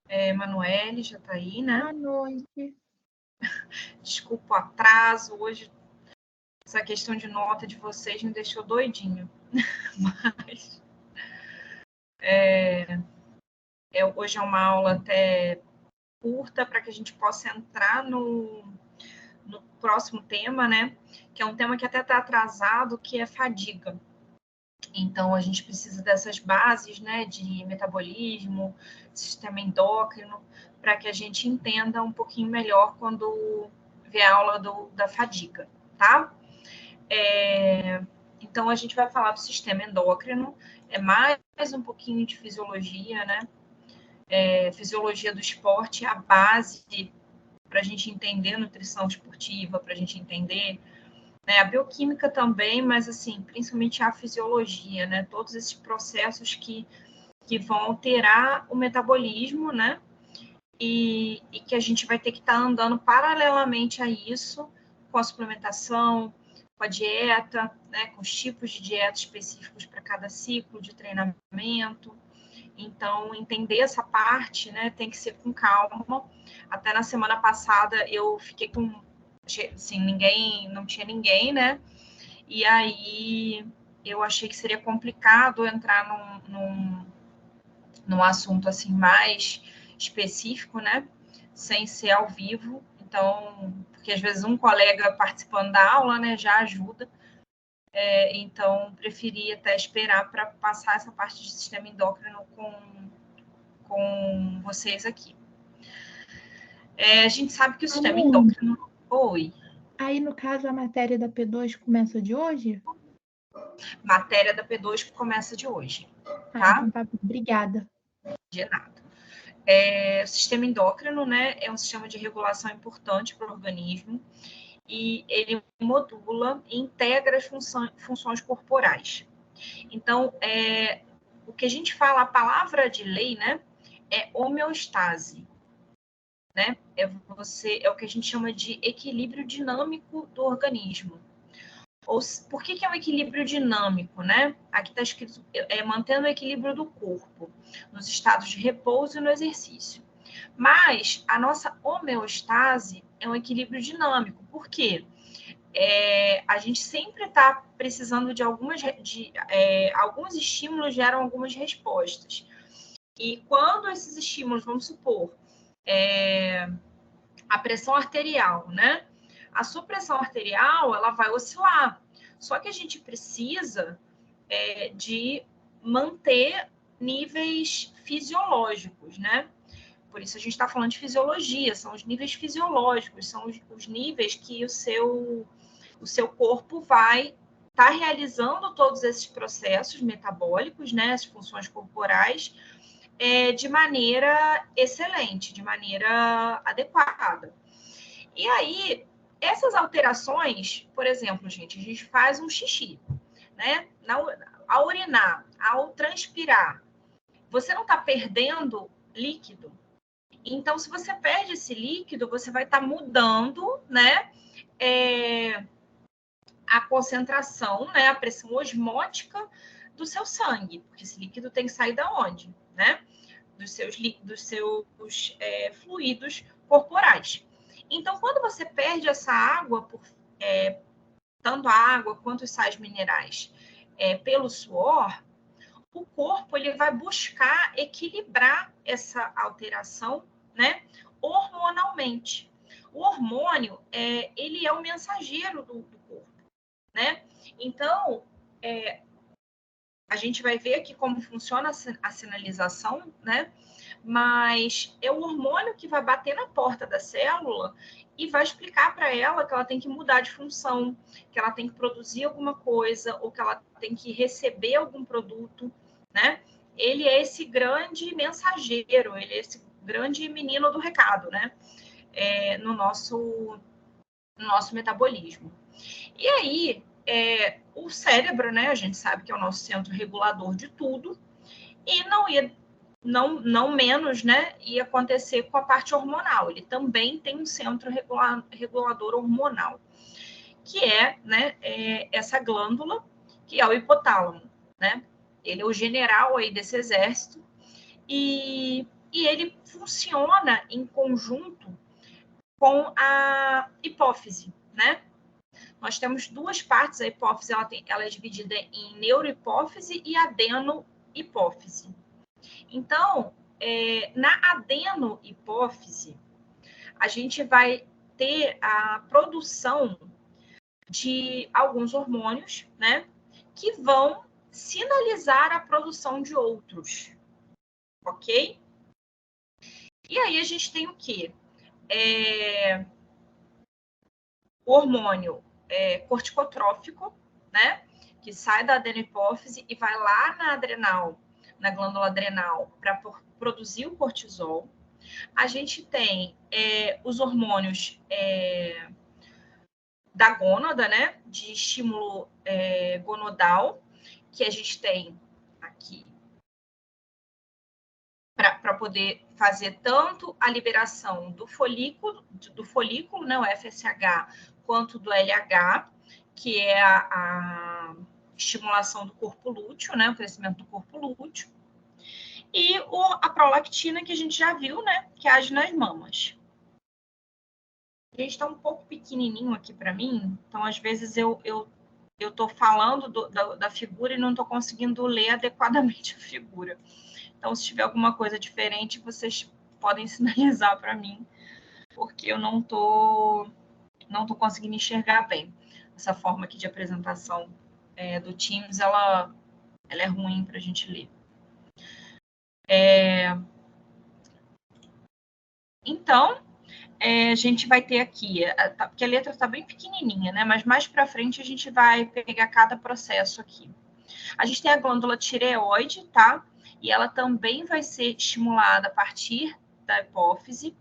Emanuele já está aí, né? Boa noite. Desculpa o atraso, hoje essa questão de nota de vocês me deixou doidinho. Mas hoje é uma aula até curta para que a gente possa entrar no próximo tema, né? Que é um tema que até está atrasado, que é fadiga. Então, a gente precisa dessas bases, né, de metabolismo, sistema endócrino, para que a gente entenda um pouquinho melhor quando vê a aula da fadiga, tá? Então, a gente vai falar do sistema endócrino, mais um pouquinho de fisiologia, né? Fisiologia do esporte, a base para a gente entender nutrição esportiva, para a gente entender a bioquímica também, mas assim, principalmente a fisiologia, né? Todos esses processos que vão alterar o metabolismo, né? E que a gente vai ter que estar andando paralelamente a isso, com a suplementação, com a dieta, né? Com os tipos de dieta específicos para cada ciclo de treinamento. Então, entender essa parte, né? Tem que ser com calma. Até na semana passada eu fiquei com assim, não tinha ninguém, né? E aí eu achei que seria complicado entrar num assunto assim mais específico, né? Sem ser ao vivo. Então, porque às vezes um colega participando da aula, né, já ajuda. Então, preferi até esperar para passar essa parte de sistema endócrino com vocês aqui. A gente sabe que o sistema endócrino... Oi. Aí, no caso, a matéria da P2 começa de hoje? Matéria da P2 começa de hoje, tá? Então tá bom. Obrigada. De nada. O sistema endócrino, né, é um sistema de regulação importante para o organismo e ele modula e integra as funções corporais. Então, o que a gente fala, a palavra de lei, né, é homeostase. Né? É o que a gente chama de equilíbrio dinâmico do organismo. Por que é um equilíbrio dinâmico, né? Aqui está escrito mantendo o equilíbrio do corpo, nos estados de repouso e no exercício. Mas a nossa homeostase é um equilíbrio dinâmico. Por quê? A gente sempre está precisando de alguns estímulos geram algumas respostas. E quando esses estímulos, vamos supor, a pressão arterial, né? A sua pressão arterial, ela vai oscilar. Só que a gente precisa de manter níveis fisiológicos, né? Por isso a gente está falando de fisiologia, são os níveis fisiológicos, são os níveis que o seu corpo vai estar realizando todos esses processos metabólicos, né? As funções corporais, de maneira excelente, de maneira adequada. E aí, essas alterações, por exemplo, gente, a gente faz um xixi, né? Ao urinar, ao transpirar, você não está perdendo líquido. Então, se você perde esse líquido, você vai estar mudando, né? A concentração, né? A pressão osmótica do seu sangue, porque esse líquido tem que sair da onde, né? Dos seus fluidos corporais. Então, quando você perde essa água, tanto a água quanto os sais minerais, pelo suor, o corpo ele vai buscar equilibrar essa alteração, né, hormonalmente. O hormônio, ele é o mensageiro do corpo, né? Então, a gente vai ver aqui como funciona a sinalização, né? Mas é o hormônio que vai bater na porta da célula e vai explicar para ela que ela tem que mudar de função, que ela tem que produzir alguma coisa ou que ela tem que receber algum produto, né? Ele é esse grande mensageiro, ele é esse grande menino do recado, né? No nosso metabolismo. E aí, o cérebro, né? A gente sabe que é o nosso centro regulador de tudo e não menos, né, ia acontecer com a parte hormonal. Ele também tem um centro regulador hormonal, que né, essa glândula, que é o hipotálamo, né? Ele é o general aí desse exército e e ele funciona em conjunto com a hipófise, né? Nós temos duas partes, a hipófise ela é dividida em neurohipófise e adenohipófise. Então, na adenohipófise, a gente vai ter a produção de alguns hormônios, né, que vão sinalizar a produção de outros, ok? E aí a gente tem o quê? O hormônio corticotrófico, né, que sai da adenohipófise e vai lá na adrenal, na glândula adrenal, para produzir o cortisol. A gente tem os hormônios da gônada, né, de estímulo gonodal, que a gente tem aqui para poder fazer tanto a liberação do folículo, né, o FSH, quanto do LH, que é a estimulação do corpo lúteo, né, o crescimento do corpo lúteo, e a prolactina, que a gente já viu, né, que age nas mamas. A gente está um pouco pequenininho aqui para mim, então às vezes eu estou falando da figura e não estou conseguindo ler adequadamente a figura. Então, se tiver alguma coisa diferente, vocês podem sinalizar para mim, porque eu não tô conseguindo enxergar bem. Essa forma aqui de apresentação do Teams, ela é ruim para a gente ler. Então, a gente vai ter aqui, porque a letra está bem pequenininha, né? Mas mais para frente a gente vai pegar cada processo aqui. A gente tem a glândula tireoide, tá? E ela também vai ser estimulada a partir da hipófise.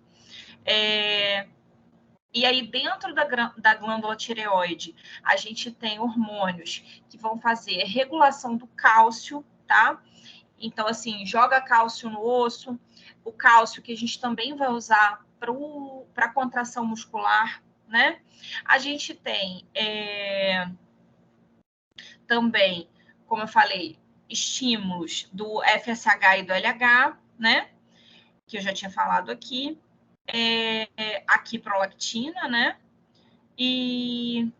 E aí, dentro da glândula tireoide, a gente tem hormônios que vão fazer regulação do cálcio, tá? Então, assim, joga cálcio no osso, o cálcio que a gente também vai usar para contração muscular, né? A gente tem também, como eu falei, estímulos do FSH e do LH, né? Que eu já tinha falado aqui. Aqui prolactina, né? E,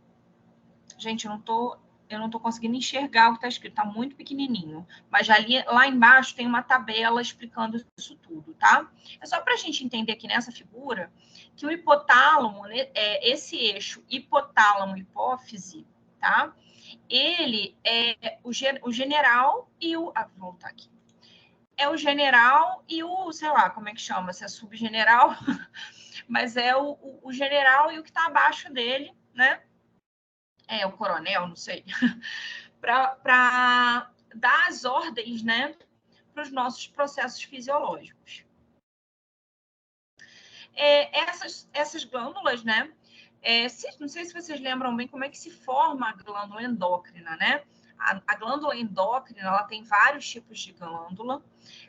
gente, eu não tô conseguindo enxergar o que está escrito, tá muito pequenininho. Mas lá embaixo tem uma tabela explicando isso tudo, tá? É só para a gente entender aqui nessa figura que o hipotálamo, né, esse eixo hipotálamo-hipófise, tá? Ele é o general e o... vou voltar aqui. É o general e o, sei lá, como é que chama? Se é subgeneral, mas é o general e o que está abaixo dele, né? O coronel, não sei. Para dar as ordens, né? Para os nossos processos fisiológicos. Essas glândulas, né? Não sei se vocês lembram bem como é que se forma a glândula endócrina, né? A glândula endócrina, ela tem vários tipos de glândula.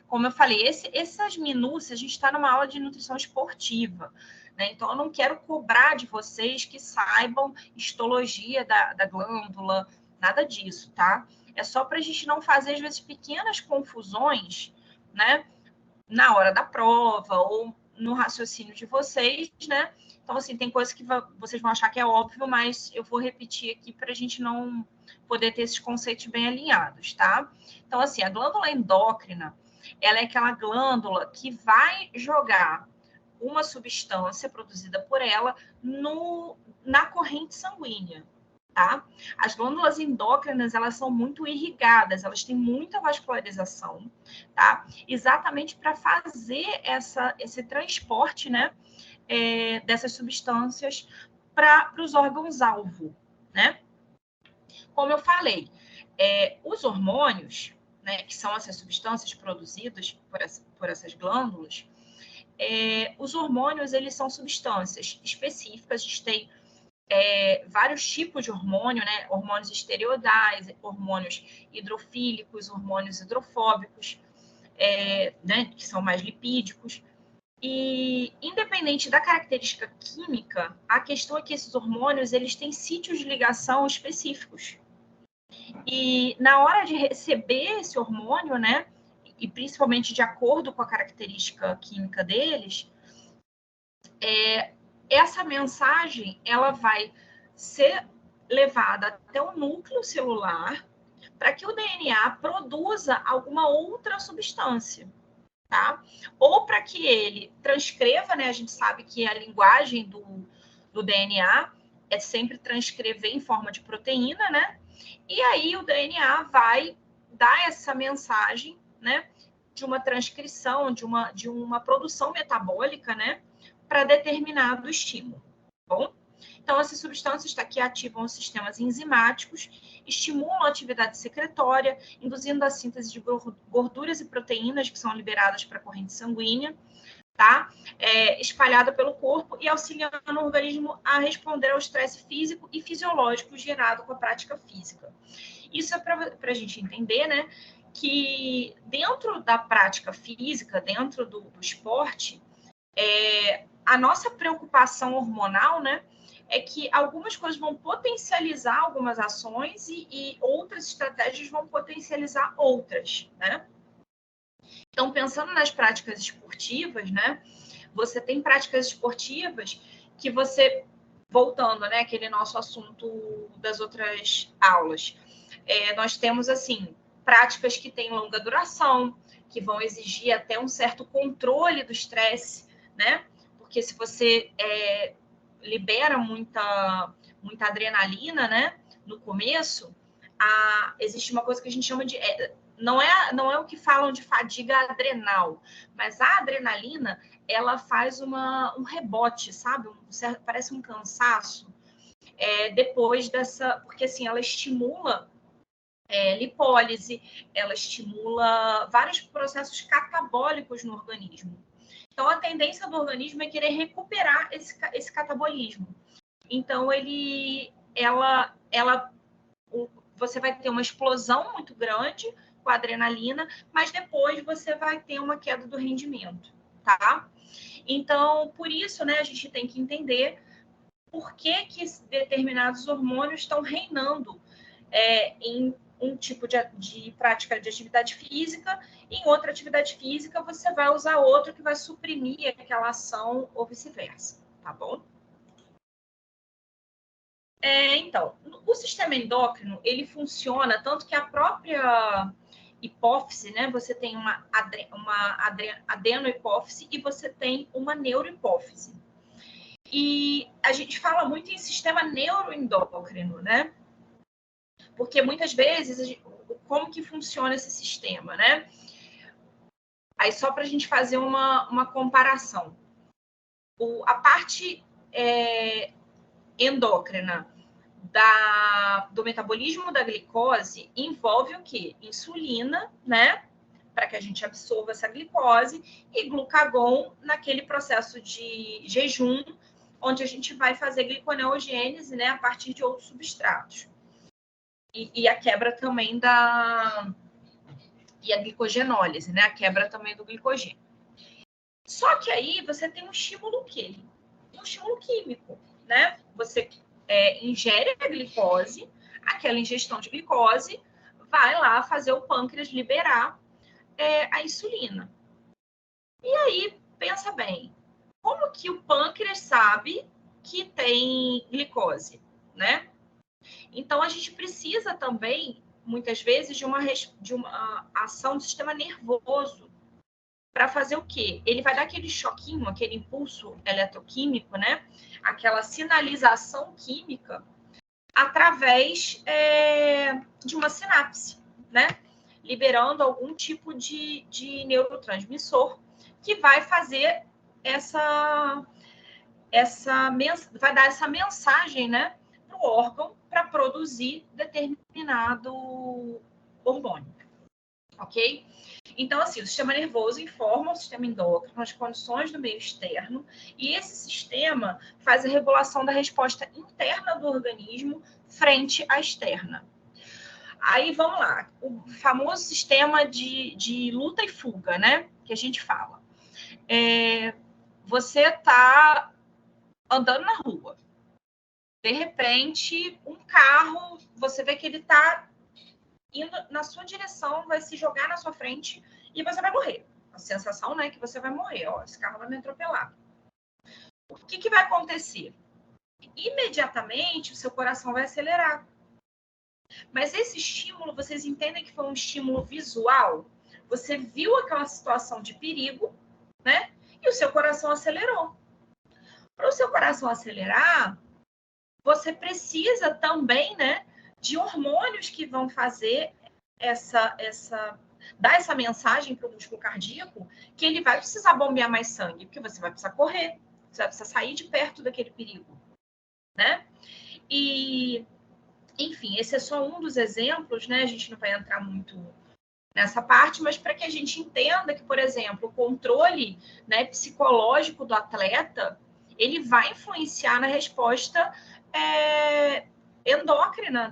Como eu falei, essas minúcias, a gente está numa aula de nutrição esportiva, né? Então, eu não quero cobrar de vocês que saibam histologia da glândula, nada disso, tá? É só para a gente não fazer, às vezes, pequenas confusões, né? Na hora da prova ou no raciocínio de vocês, né? Então, assim, tem coisas que vocês vão achar que é óbvio, mas eu vou repetir aqui para a gente não poder ter esses conceitos bem alinhados, tá? Então, assim, a glândula endócrina, ela é aquela glândula que vai jogar uma substância produzida por ela na corrente sanguínea, tá? As glândulas endócrinas, elas são muito irrigadas, elas têm muita vascularização, tá? Exatamente para fazer esse transporte, né? Dessas substâncias para os órgãos-alvo, né? Como eu falei, os hormônios, né, que são essas substâncias produzidas por essas glândulas, os hormônios, eles são substâncias específicas, a gente tem vários tipos de hormônio, né? Hormônios esteroidais, hormônios hidrofílicos, hormônios hidrofóbicos, né? Que são mais lipídicos. E, independente da característica química, a questão é que esses hormônios, eles têm sítios de ligação específicos. E, na hora de receber esse hormônio, né, e principalmente de acordo com a característica química deles, essa mensagem ela vai ser levada até o núcleo celular para que o DNA produza alguma outra substância, tá? Ou para que ele transcreva, né? A gente sabe que a linguagem do DNA é sempre transcrever em forma de proteína, né? E aí o DNA vai dar essa mensagem, né? De uma transcrição, de uma produção metabólica, né? Para determinado estímulo, tá bom? Então, essas substâncias aqui ativam os sistemas enzimáticos, estimulam a atividade secretória, induzindo a síntese de gorduras e proteínas que são liberadas para a corrente sanguínea, tá? Espalhada pelo corpo e auxiliando o organismo a responder ao estresse físico e fisiológico gerado com a prática física. Isso é para a gente entender, né, que dentro da prática física, dentro do esporte, a nossa preocupação hormonal, né, é que algumas coisas vão potencializar algumas ações e outras estratégias vão potencializar outras, né? Então, pensando nas práticas esportivas, né, você tem práticas esportivas que você, voltando, né, aquele nosso assunto das outras aulas, nós temos, assim, práticas que têm longa duração, que vão exigir até um certo controle do estresse, né? Porque se você libera muita adrenalina, né, no começo, existe uma coisa que a gente chama de... não é o que falam de fadiga adrenal, mas a adrenalina, ela faz um rebote, sabe? Parece um cansaço, depois dessa... Porque, assim, ela estimula lipólise, ela estimula vários processos catabólicos no organismo. Então, a tendência do organismo é querer recuperar esse catabolismo. Então, você vai ter uma explosão muito grande com a adrenalina, mas depois você vai ter uma queda do rendimento, tá? Então, por isso, né, a gente tem que entender por que determinados hormônios estão reinando em um tipo de prática de atividade física, em outra atividade física você vai usar outro que vai suprimir aquela ação ou vice-versa, tá bom? Então, o sistema endócrino, ele funciona tanto que a própria hipófise, né? Você tem uma adenohipófise e você tem uma neurohipófise. E a gente fala muito em sistema neuroendócrino, né? Porque muitas vezes, como que funciona esse sistema, né? Aí só para a gente fazer uma comparação. A parte endócrina do metabolismo da glicose envolve o quê? Insulina, né? Para que a gente absorva essa glicose, e glucagon naquele processo de jejum, onde a gente vai fazer gliconeogênese, né? A partir de outros substratos. E a quebra também e a glicogenólise, né? A quebra também do glicogênio. Só que aí você tem um estímulo químico, né? Você ingere a glicose, aquela ingestão de glicose vai lá fazer o pâncreas liberar a insulina. E aí, pensa bem, como que o pâncreas sabe que tem glicose, né? Então, a gente precisa também, muitas vezes, de uma ação do sistema nervoso para fazer o quê? Ele vai dar aquele choquinho, aquele impulso eletroquímico, né? Aquela sinalização química através de uma sinapse, né? Liberando algum tipo de neurotransmissor que vai fazer vai dar essa mensagem, né, para o órgão para produzir determinado hormônio, ok? Então, assim, o sistema nervoso informa o sistema endócrino as condições do meio externo, e esse sistema faz a regulação da resposta interna do organismo frente à externa. Aí, vamos lá, o famoso sistema de luta e fuga, né, que a gente fala. Você está andando na rua, de repente, um carro, você vê que ele está indo na sua direção, vai se jogar na sua frente e você vai morrer. A sensação, né, é que você vai morrer. Ó, esse carro vai me atropelar. O que vai acontecer? Imediatamente, o seu coração vai acelerar. Mas esse estímulo, vocês entendem que foi um estímulo visual? Você viu aquela situação de perigo, né? E o seu coração acelerou. Para o seu coração acelerar, você precisa também, né, de hormônios que vão fazer dar essa mensagem para o músculo cardíaco que ele vai precisar bombear mais sangue, porque você vai precisar correr, você vai precisar sair de perto daquele perigo, né? E, enfim, esse é só um dos exemplos, né? A gente não vai entrar muito nessa parte, mas para que a gente entenda que, por exemplo, o controle, né, psicológico do atleta, ele vai influenciar na resposta endócrina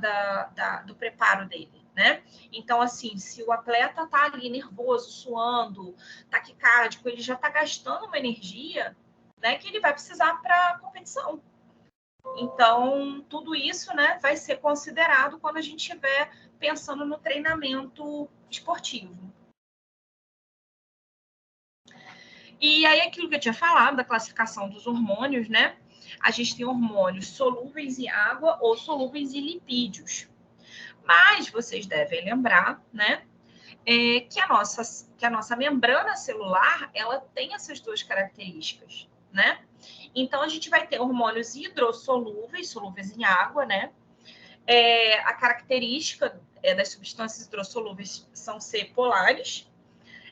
do preparo dele, né? Então, assim, se o atleta está ali nervoso, suando, taquicárdico, ele já está gastando uma energia, né, que ele vai precisar para a competição. Então, tudo isso, né, vai ser considerado quando a gente estiver pensando no treinamento esportivo. E aí, aquilo que eu tinha falado, da classificação dos hormônios, né? A gente tem hormônios solúveis em água ou solúveis em lipídios. Mas vocês devem lembrar, né, que a nossa membrana celular, ela tem essas duas características, né? Então, a gente vai ter hormônios hidrossolúveis, solúveis em água, né? A característica das substâncias hidrossolúveis são ser polares.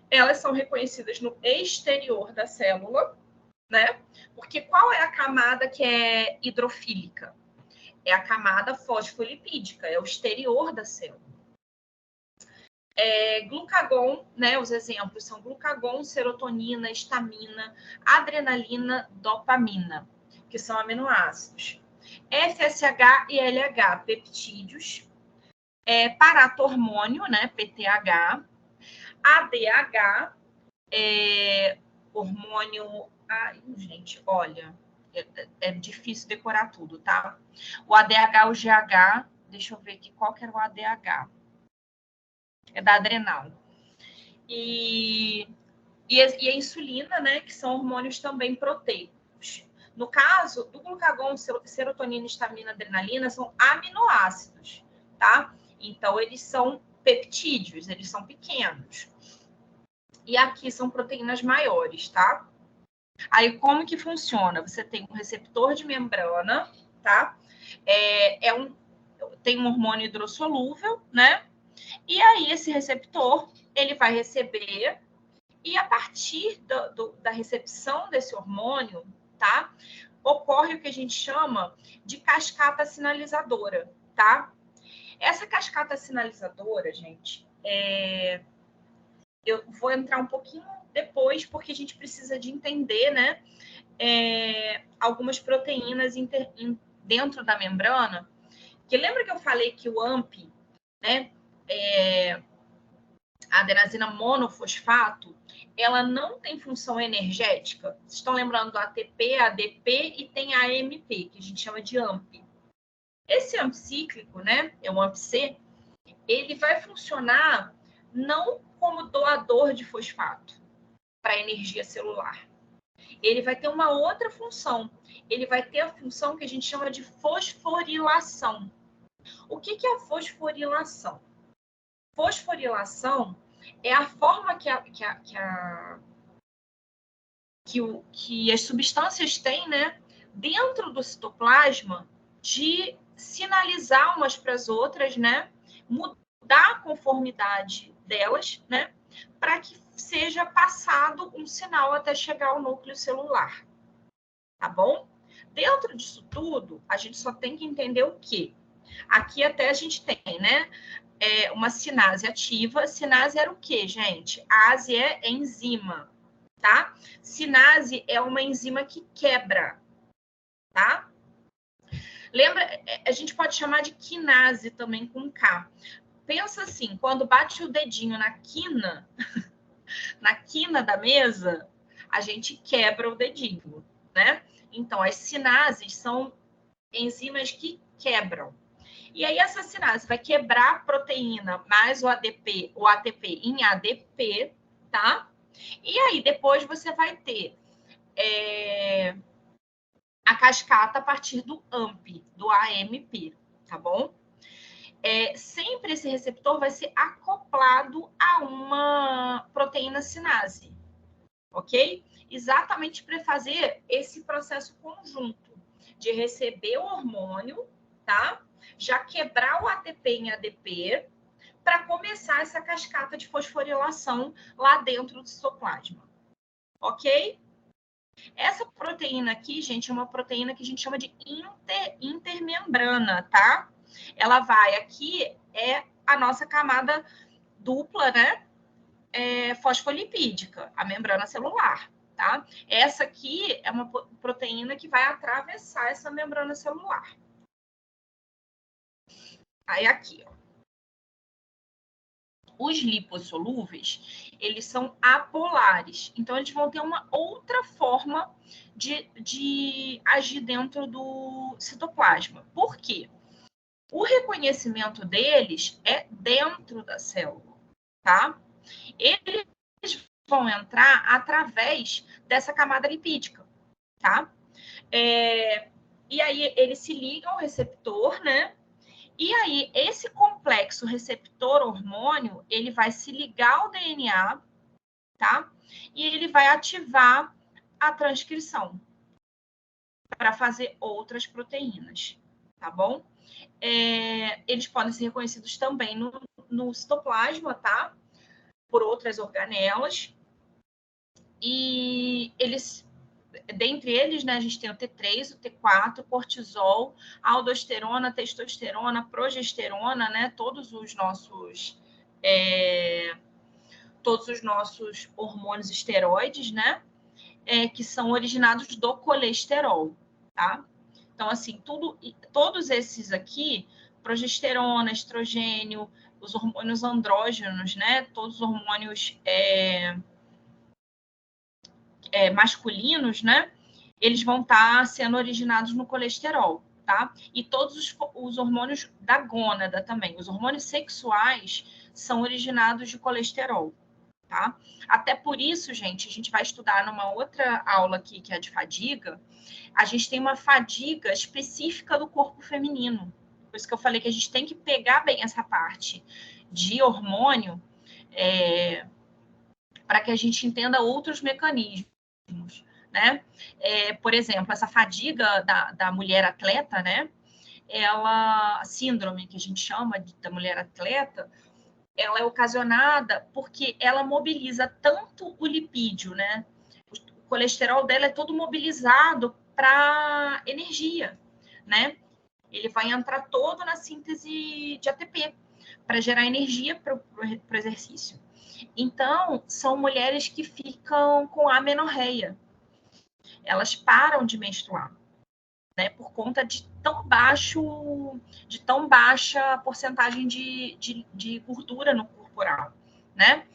Elas são reconhecidas no exterior da célula, né? Porque qual é a camada que é hidrofílica? É a camada fosfolipídica, é o exterior da célula. Glucagon, né? Os exemplos são glucagon, serotonina, histamina, adrenalina, dopamina, que são aminoácidos. FSH e LH, peptídeos. Paratormônio, né? PTH. ADH, hormônio... Ai, gente, olha, é difícil decorar tudo, tá? O ADH, o GH, deixa eu ver aqui qual que era o ADH. É da adrenal. E a insulina, né, que são hormônios também proteicos. No caso, do glucagon, serotonina, histamina, adrenalina, são aminoácidos, tá? Então, eles são peptídeos, eles são pequenos. E aqui são proteínas maiores, tá? Aí, como que funciona? Você tem um receptor de membrana, tá? Tem um hormônio hidrossolúvel, né? E aí, esse receptor, ele vai receber, e a partir da recepção desse hormônio, tá? Ocorre o que a gente chama de cascata sinalizadora, tá? Essa cascata sinalizadora, gente, eu vou entrar um pouquinho depois, porque a gente precisa de entender, né? Algumas proteínas dentro da membrana. Que lembra que eu falei que o AMP, né? A adenosina monofosfato, ela não tem função energética. Vocês estão lembrando do ATP, ADP e tem a AMP, que a gente chama de AMP. Esse AMP cíclico, né? É o AMP-C, ele vai funcionar não como doador de fosfato para energia celular. Ele vai ter uma outra função. Ele vai ter a função que a gente chama de fosforilação. O que é a fosforilação? Fosforilação é a forma que as substâncias têm, né, dentro do citoplasma de sinalizar umas para as outras, né, mudar a conformidade delas, né, para que seja passado um sinal até chegar ao núcleo celular. Tá bom? Dentro disso tudo, a gente só tem que entender o quê? Aqui até a gente tem, né, uma sinase ativa. Sinase era o quê, gente? Ase é enzima, tá? Sinase é uma enzima que quebra, tá? Lembra, a gente pode chamar de quinase também com K. Pensa assim, quando bate o dedinho na quina da mesa, a gente quebra o dedinho, né? Então, as sinases são enzimas que quebram. E aí, essa sinase vai quebrar a proteína mais o ADP, o ATP em ADP, tá? E aí, depois você vai ter a cascata a partir do AMP, do AMP, tá bom? Sempre esse receptor vai ser acoplado a uma proteína sinase, ok? Exatamente para fazer esse processo conjunto de receber o hormônio, tá? Já quebrar o ATP em ADP para começar essa cascata de fosforilação lá dentro do citoplasma, ok? Essa proteína aqui, gente, é uma proteína que a gente chama de intermembrana, tá? Ela vai aqui, é a nossa camada dupla, né? Fosfolipídica, a membrana celular, tá? Essa aqui é uma proteína que vai atravessar essa membrana celular. Aí aqui, ó. Os lipossolúveis, eles são apolares. Então, eles vão ter uma outra forma de agir dentro do citoplasma. Por quê? O reconhecimento deles é dentro da célula, tá? Eles vão entrar através dessa camada lipídica, tá? E aí, eles se ligam ao receptor, né? E aí, esse complexo receptor-hormônio, ele vai se ligar ao DNA, tá? E ele vai ativar a transcrição para fazer outras proteínas, tá bom? Eles podem ser reconhecidos também no citoplasma, tá? Por outras organelas. E eles, dentre eles, né, a gente tem o T3, o T4, cortisol, aldosterona, testosterona, progesterona, né? Todos os nossos hormônios esteroides, né? Que são originados do colesterol, tá? Então, assim, todos esses aqui, progesterona, estrogênio, os hormônios andrógenos, né? Todos os hormônios masculinos, né? Eles vão estar sendo originados no colesterol, tá? E todos os hormônios da gônada também. Os hormônios sexuais são originados de colesterol, tá? Até por isso, gente, a gente vai estudar numa outra aula aqui, que é a de fadiga. A gente tem uma fadiga específica do corpo feminino. Por isso que eu falei que a gente tem que pegar bem essa parte de hormônio para que a gente entenda outros mecanismos, né? Por exemplo, essa fadiga da mulher atleta, né? A síndrome que a gente chama da mulher atleta, ela é ocasionada porque ela mobiliza tanto o lipídio, né? O colesterol dela é todo mobilizado para energia, né? Ele vai entrar todo na síntese de ATP para gerar energia para o exercício. Então, são mulheres que ficam com amenorreia. Elas param de menstruar, né? Por conta de tão baixa porcentagem de gordura no corporal, né?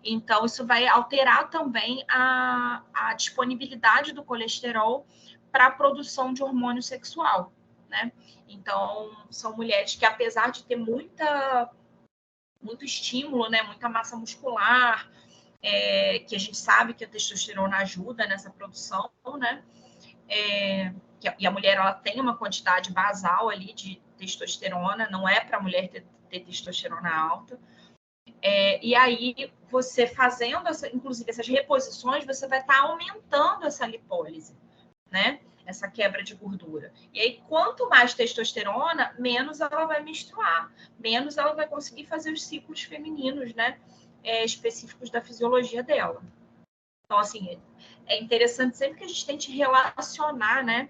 Então, isso vai alterar também a disponibilidade do colesterol para a produção de hormônio sexual, né? Então, são mulheres que, apesar de ter muito estímulo, né? Muita massa muscular, que a gente sabe que a testosterona ajuda nessa produção, né? E a mulher, ela tem uma quantidade basal ali de testosterona, não é para a mulher ter testosterona alta. E aí, você fazendo, inclusive, essas reposições, você vai estar aumentando essa lipólise, né? Essa quebra de gordura. E aí, quanto mais testosterona, menos ela vai menstruar, menos ela vai conseguir fazer os ciclos femininos, né? Específicos da fisiologia dela. Então, assim, é interessante sempre que a gente tente relacionar, né?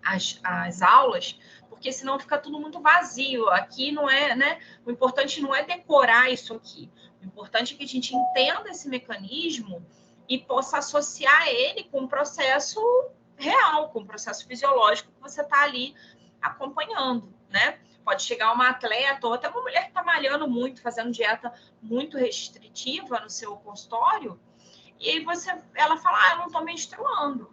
As aulas, porque senão fica tudo muito vazio. Aqui não é, né? O importante não é decorar isso aqui. O importante é que a gente entenda esse mecanismo e possa associar ele com um processo real, com um processo fisiológico que você está ali acompanhando, né? Pode chegar uma atleta ou até uma mulher que está malhando muito, fazendo dieta muito restritiva no seu consultório, e aí ela fala, eu não estou menstruando.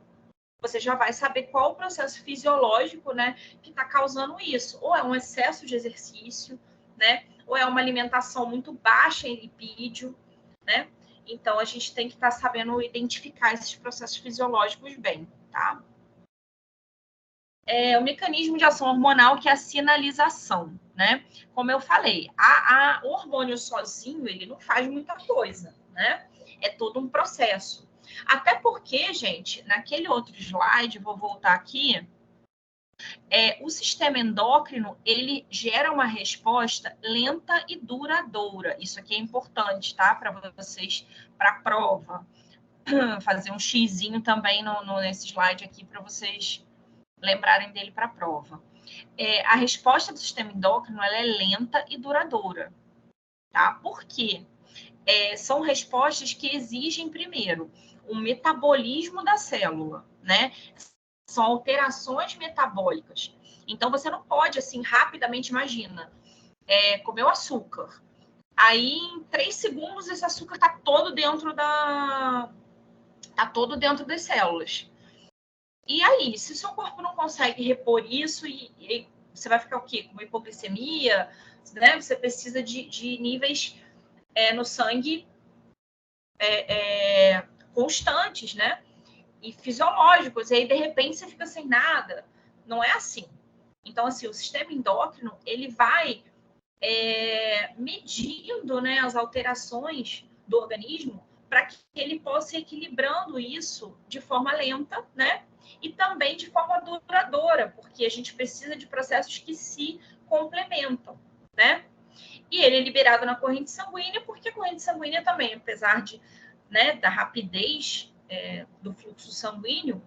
Você já vai saber qual o processo fisiológico, né, que está causando isso. Ou é um excesso de exercício, né? ou é uma alimentação muito baixa em lipídio, né? Então, a gente tem que estar sabendo identificar esses processos fisiológicos bem, tá? O mecanismo de ação hormonal, que é a sinalização, né? Como eu falei, o hormônio sozinho, ele não faz muita coisa, né? É todo um processo. Até porque, gente, naquele outro slide, vou voltar aqui, o sistema endócrino, ele gera uma resposta lenta e duradoura. Isso aqui é importante, tá? Para vocês, para a prova. Fazer um xizinho também nesse slide aqui, para vocês lembrarem dele para a prova. A resposta do sistema endócrino, ela é lenta e duradoura, tá? Por quê? São respostas que exigem, primeiro, um metabolismo da célula, né? São alterações metabólicas. Então, você não pode, assim, rapidamente, imagina, comer o açúcar. Aí, em 3 segundos, esse açúcar está todo dentro das células. E aí, se o seu corpo não consegue repor isso, e você vai ficar o quê? Com uma hipoglicemia, né? Você precisa de níveis no sangue constantes, né? E fisiológicos. E aí, de repente, você fica sem nada. Não é assim. Então, assim, o sistema endócrino, ele vai medindo, né, as alterações do organismo para que ele possa ir equilibrando isso de forma lenta, né? E também de forma duradoura, porque a gente precisa de processos que se complementam, né? E ele é liberado na corrente sanguínea, porque a corrente sanguínea também, apesar da rapidez do fluxo sanguíneo,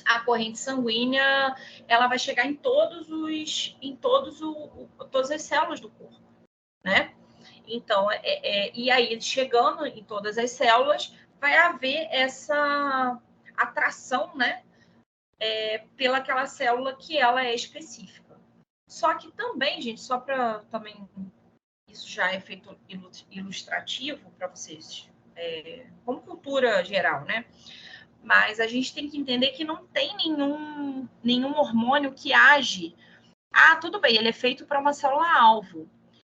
a corrente sanguínea, ela vai chegar em todas as células do corpo, né? Então, e aí, chegando em todas as células, vai haver essa atração, né? Pelaquela célula que ela é específica. Só que também, gente, só para também, isso já é feito ilustrativo para vocês, como cultura geral, né? Mas a gente tem que entender que não tem nenhum hormônio que age. Tudo bem, ele é feito para uma célula-alvo,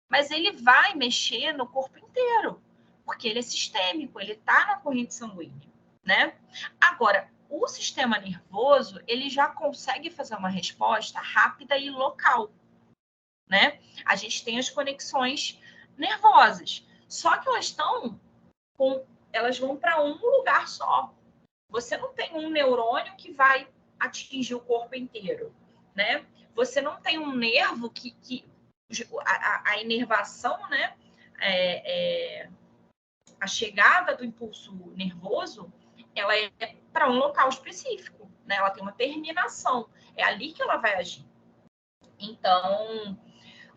mas ele vai mexer no corpo inteiro, porque ele é sistêmico, ele está na corrente sanguínea, né? Agora, o sistema nervoso, ele já consegue fazer uma resposta rápida e local, né? A gente tem as conexões nervosas, só que elas vão para um lugar só. Você não tem um neurônio que vai atingir o corpo inteiro, né? Você não tem um nervo que a inervação, né? A chegada do impulso nervoso, ela é para um local específico, né? Ela tem uma terminação, é ali que ela vai agir. Então,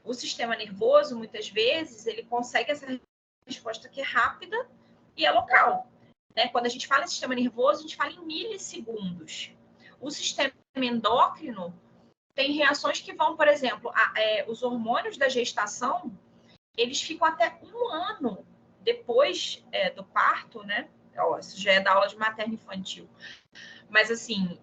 o sistema nervoso, muitas vezes, ele consegue essa resposta que é rápida e é local. Né? Quando a gente fala em sistema nervoso, a gente fala em milissegundos. O sistema endócrino tem reações que vão, por exemplo, os hormônios da gestação, eles ficam até 1 ano depois do parto, né? Isso já é da aula de materno-infantil. Mas, assim,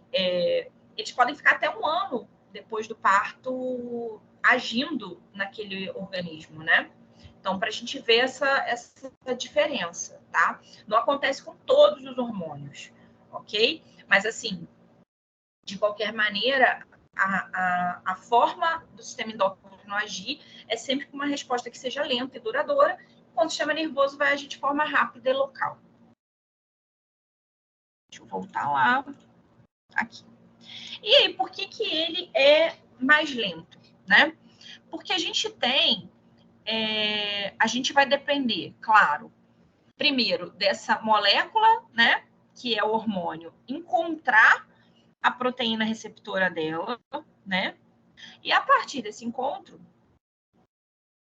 eles podem ficar até 1 ano depois do parto agindo naquele organismo, né? Então, para a gente ver essa diferença, tá? Não acontece com todos os hormônios, ok? Mas, assim, de qualquer maneira, a forma do sistema endócrino agir é sempre com uma resposta que seja lenta e duradoura, enquanto o sistema nervoso vai agir de forma rápida e local. Deixa eu voltar lá. Aqui. E aí, por que ele é mais lento, né? Porque a gente vai depender, claro, primeiro, dessa molécula, né, que é o hormônio, encontrar a proteína receptora dela, né, e a partir desse encontro,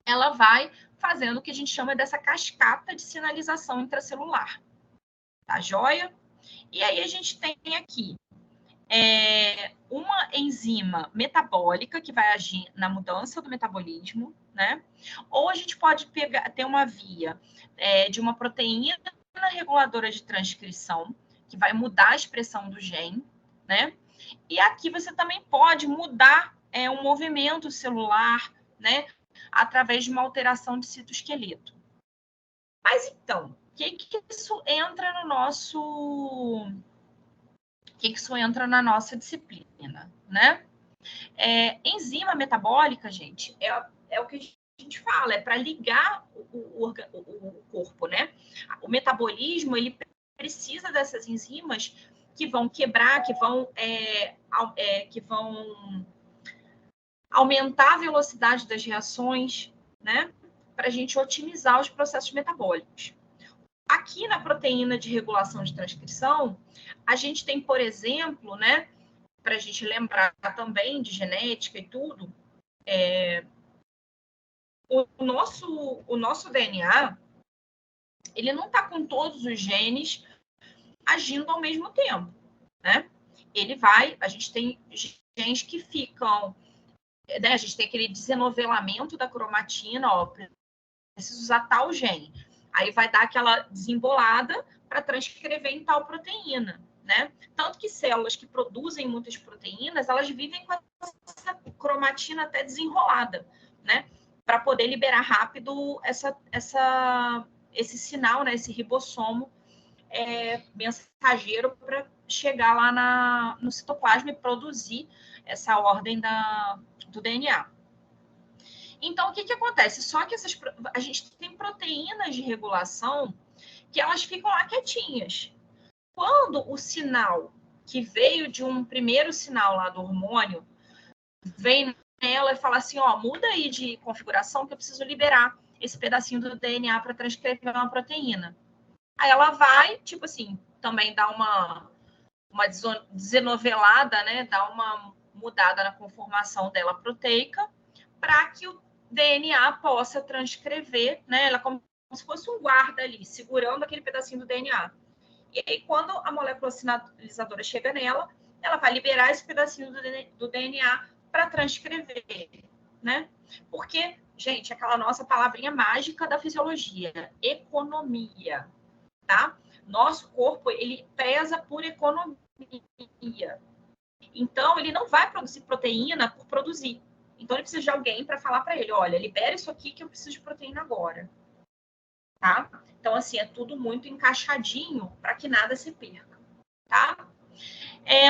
ela vai fazendo o que a gente chama dessa cascata de sinalização intracelular, tá joia? E aí a gente tem aqui uma enzima metabólica que vai agir na mudança do metabolismo, né? Ou a gente pode ter uma via de uma proteína reguladora de transcrição, que vai mudar a expressão do gene, né? E aqui você também pode mudar um movimento celular, né? através de uma alteração de citoesqueleto. Mas então, o que isso entra no nosso... O que isso entra na nossa disciplina, né? Enzima metabólica, gente, é o que a gente fala, é para ligar o corpo, né? O metabolismo, ele precisa dessas enzimas que vão quebrar, que vão aumentar a velocidade das reações, né? Para a gente otimizar os processos metabólicos. Aqui na proteína de regulação de transcrição, a gente tem, por exemplo, né? Para a gente lembrar também de genética e tudo, o nosso DNA, ele não está com todos os genes agindo ao mesmo tempo, né? A gente tem genes que ficam, né? A gente tem aquele desenovelamento da cromatina, ó, preciso usar tal gene. Aí vai dar aquela desembolada para transcrever em tal proteína, né? Tanto que células que produzem muitas proteínas, elas vivem com essa cromatina até desenrolada, né? Para poder liberar rápido esse sinal, né? Esse ribossomo mensageiro para chegar lá no citoplasma e produzir essa ordem do DNA. Então, o que acontece? Só que a gente tem proteínas de regulação que elas ficam lá quietinhas. Quando o sinal que veio de um primeiro sinal lá do hormônio vem nela e fala assim, ó, muda aí de configuração que eu preciso liberar esse pedacinho do DNA para transcrever uma proteína. Aí ela vai, tipo assim, também dá uma desenovelada, né? Dá uma mudada na conformação dela proteica para que o DNA possa transcrever, né? Ela como se fosse um guarda ali, segurando aquele pedacinho do DNA. E aí, quando a molécula sinalizadora chega nela, ela vai liberar esse pedacinho do DNA para transcrever, né? Porque, gente, aquela nossa palavrinha mágica da fisiologia, economia, tá? Nosso corpo, ele preza por economia. Então, ele não vai produzir proteína por produzir. Então, ele precisa de alguém para falar para ele, olha, libera isso aqui que eu preciso de proteína agora. Tá? Então, assim, é tudo muito encaixadinho para que nada se perca, tá?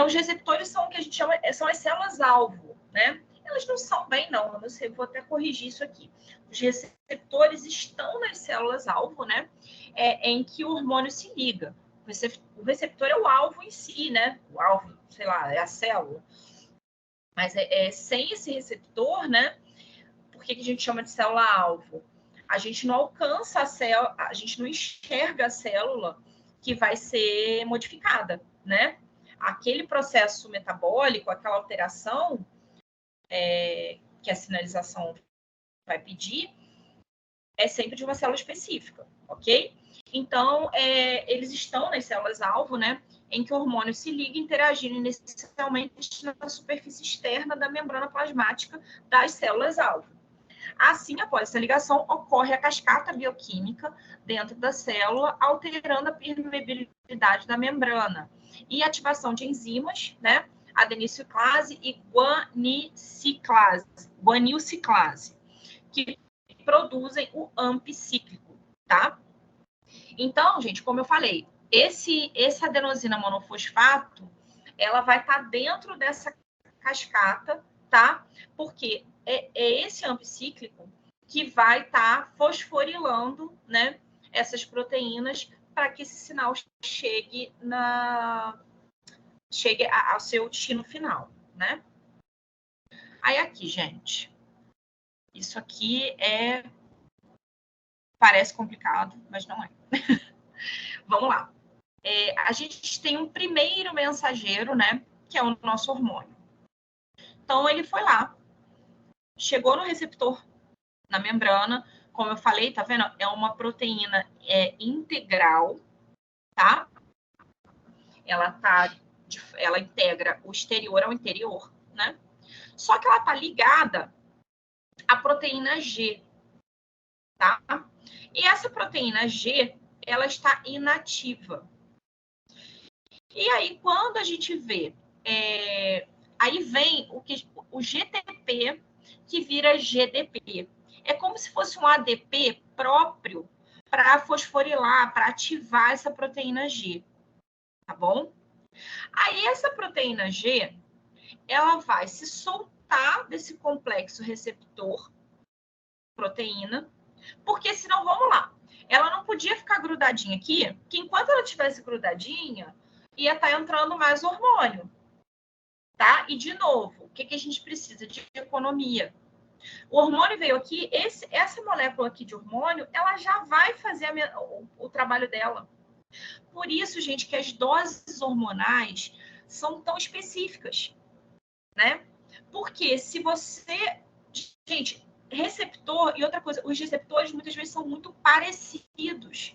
Os receptores são o que a gente chama, são as células-alvo, né? Elas não são bem, não, eu não sei, vou até corrigir isso aqui. Os receptores estão nas células-alvo, né? Em que o hormônio se liga. O receptor é o alvo em si, né? O alvo, sei lá, é a célula. Mas sem esse receptor, né? Por que a gente chama de célula-alvo? A gente não alcança a célula, a gente não enxerga a célula que vai ser modificada, né? Aquele processo metabólico, aquela alteração que a sinalização vai pedir, é sempre de uma célula específica, ok? Então, eles estão nas células-alvo, né? Em que o hormônio se liga interagindo inicialmente na superfície externa da membrana plasmática das células-alvo. Assim, após essa ligação, ocorre a cascata bioquímica dentro da célula, alterando a permeabilidade da membrana e ativação de enzimas, né? Adenossilclase e guanilciclase, que produzem o AMP cíclico, tá? Então, gente, como eu falei, esse adenosina monofosfato, ela vai estar dentro dessa cascata, tá? Porque é esse AMP cíclico que vai estar fosforilando, né, essas proteínas para que esse sinal chegue ao seu destino final, né? Aí aqui, gente, isso aqui parece complicado, mas não é. Vamos lá. A gente tem um primeiro mensageiro, né, que é o nosso hormônio. Então, ele foi lá, chegou no receptor, na membrana, como eu falei, tá vendo? É uma proteína integral, tá? Ela integra o exterior ao interior, né? Só que ela tá ligada à proteína G, tá? E essa proteína G, ela está inativa. E aí, quando a gente vê, aí vem o GTP que vira GDP. é como se fosse um ADP próprio para fosforilar, para ativar essa proteína G, tá bom? Aí essa proteína G, ela vai se soltar desse complexo receptor proteína, porque senão, vamos lá, ela não podia ficar grudadinha aqui, que enquanto ela estivesse grudadinha, ia estar entrando mais hormônio, tá? E, de novo, o que a gente precisa? De economia. O hormônio veio aqui, essa molécula aqui de hormônio, ela já vai fazer o trabalho dela. Por isso, gente, que as doses hormonais são tão específicas, né? Porque se você... Gente, receptor e outra coisa, os receptores muitas vezes são muito parecidos.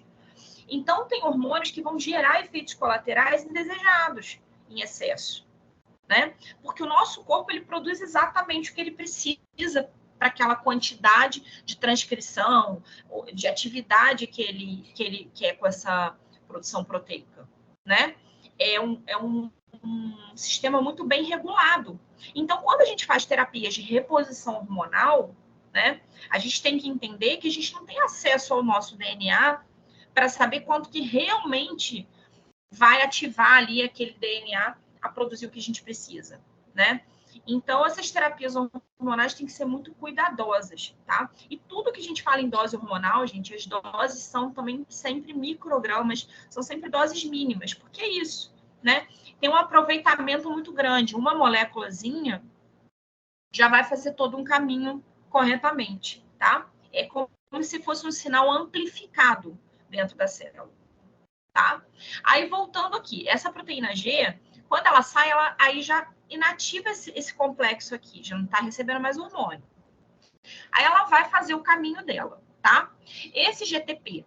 Então, tem hormônios que vão gerar efeitos colaterais indesejados em excesso, né? Porque o nosso corpo, ele produz exatamente o que ele precisa para aquela quantidade de transcrição, de atividade que ele quer com essa produção proteica, né? É um sistema muito bem regulado. Então, quando a gente faz terapias de reposição hormonal, né, a gente tem que entender que a gente não tem acesso ao nosso DNA para saber quanto que realmente vai ativar ali aquele DNA a produzir o que a gente precisa, né? Então, essas terapias hormonais têm que ser muito cuidadosas, tá? E tudo que a gente fala em dose hormonal, gente, as doses são também sempre microgramas, são sempre doses mínimas, porque é isso, né? Tem um aproveitamento muito grande. Uma moléculazinha já vai fazer todo um caminho corretamente, tá? É como se fosse um sinal amplificado dentro da célula, tá? Aí, voltando aqui, essa proteína G, quando ela sai, ela aí já inativa esse complexo aqui, já não está recebendo mais hormônio. Aí ela vai fazer o caminho dela, tá? Esse GTP,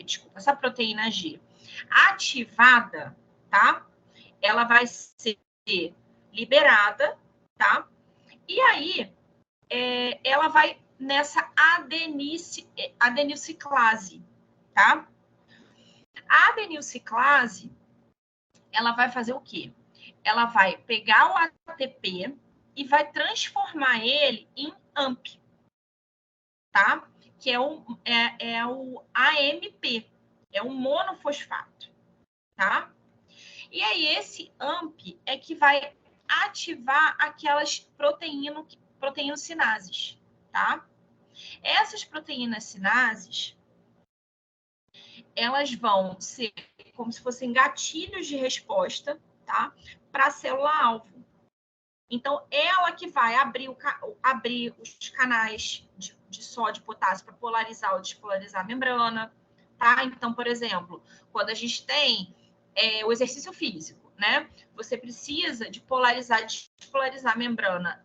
desculpa, essa proteína G ativada, tá? Ela vai ser liberada, tá? E aí, ela vai nessa adenilciclase, tá? A adenilciclase, ela vai fazer o quê? Ela vai pegar o ATP e vai transformar ele em AMP, tá? Que é o AMP, é um monofosfato, tá? E aí esse AMP é que vai ativar aquelas proteínas-sinases, tá? Essas proteínas sinases, elas vão ser como se fossem gatilhos de resposta, tá? Para a célula-alvo. Então, ela que vai abrir os canais de sódio e potássio para polarizar ou despolarizar a membrana, tá? Então, por exemplo, quando a gente tem o exercício físico, né? Você precisa de polarizar e despolarizar a membrana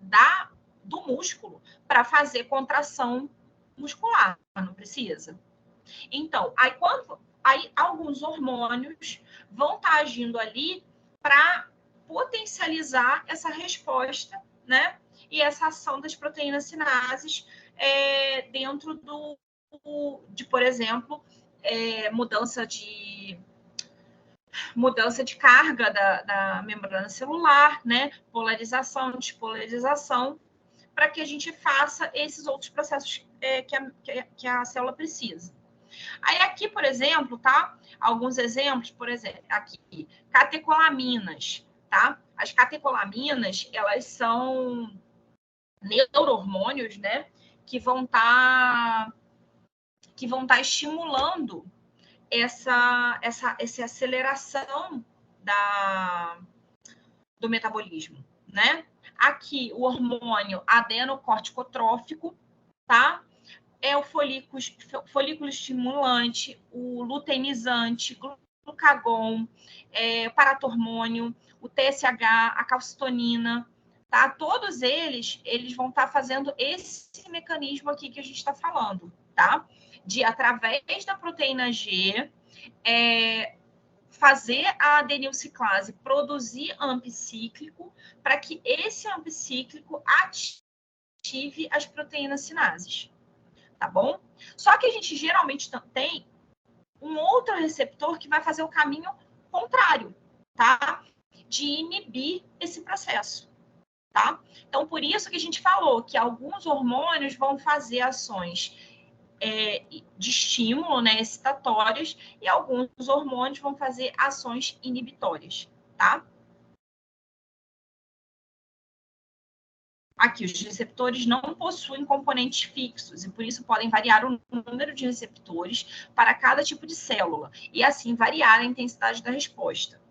do músculo para fazer contração muscular, não precisa? Então, aí alguns hormônios vão estar agindo ali para potencializar essa resposta, né? E essa ação das proteínas sinases dentro de, por exemplo, mudança de carga da membrana celular, né? Polarização, despolarização, para que a gente faça esses outros processos que a célula precisa. Aí aqui, por exemplo, tá? Alguns exemplos, por exemplo, aqui, catecolaminas, tá? As catecolaminas, elas são neurohormônios, né? Que vão estar estimulando essa aceleração do metabolismo, né? Aqui, o hormônio adenocorticotrófico, tá? É o folículo estimulante, o luteinizante, glucagon, o paratormônio, o TSH, a calcitonina, tá? Todos eles vão estar fazendo esse mecanismo aqui que a gente está falando, tá? De, através da proteína G, fazer a adenilciclase produzir AMP cíclico para que esse AMP cíclico ative as proteínas sinases. Tá bom? Só que a gente geralmente tem um outro receptor que vai fazer o caminho contrário, tá? De inibir esse processo. tá? Então, por isso que a gente falou que alguns hormônios vão fazer ações de estímulo, né, excitatórias, e alguns hormônios vão fazer ações inibitórias, tá? Aqui, os receptores não possuem componentes fixos e, por isso, podem variar o número de receptores para cada tipo de célula e, assim, variar a intensidade da resposta.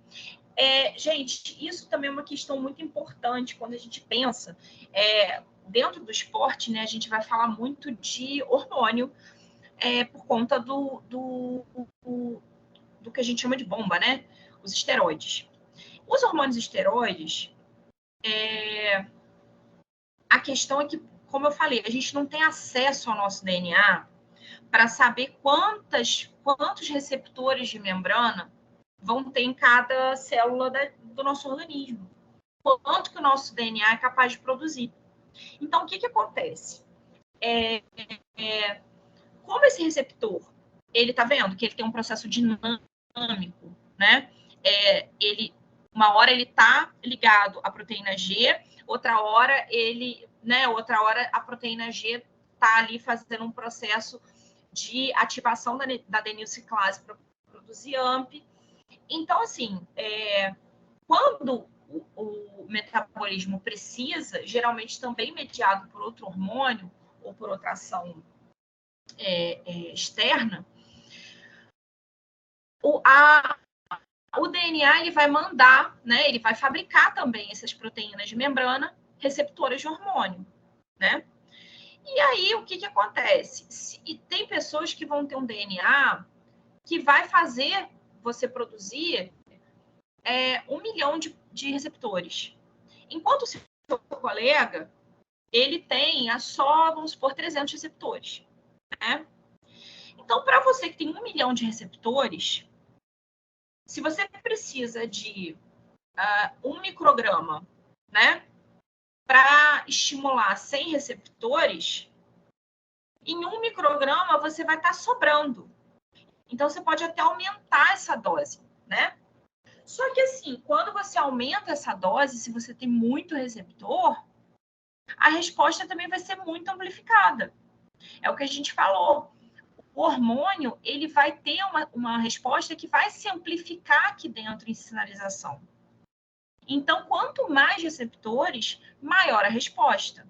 Gente, isso também é uma questão muito importante quando a gente pensa dentro do esporte, né? A gente vai falar muito de hormônio por conta do que a gente chama de bomba, né? Os esteroides. Os hormônios esteroides, a questão é que, como eu falei, a gente não tem acesso ao nosso DNA para saber quantos receptores de membrana vão ter em cada célula do nosso organismo. Quanto que o nosso DNA é capaz de produzir. Então, o que acontece? Como esse receptor, ele tá vendo que ele tem um processo dinâmico, né? Uma hora ele tá ligado à proteína G, outra hora a proteína G tá ali fazendo um processo de ativação da adenilciclase para produzir AMP. Então, assim, quando o metabolismo precisa, geralmente também mediado por outro hormônio ou por outra ação externa, o DNA ele vai mandar, né? Ele vai fabricar também essas proteínas de membrana receptoras de hormônio, né? E aí o que acontece? E tem pessoas que vão ter um DNA que vai fazer você produzir 1 milhão de receptores. Enquanto o seu colega, ele tem só, vamos supor, 300 receptores, né? Então, para você que tem 1 milhão de receptores, se você precisa de 1 micrograma, né, para estimular 100 receptores, em 1 micrograma você vai estar sobrando. Então, você pode até aumentar essa dose, né? Só que, assim, quando você aumenta essa dose, se você tem muito receptor, a resposta também vai ser muito amplificada. É o que a gente falou. O hormônio, ele vai ter uma resposta que vai se amplificar aqui dentro em sinalização. Então, quanto mais receptores, maior a resposta.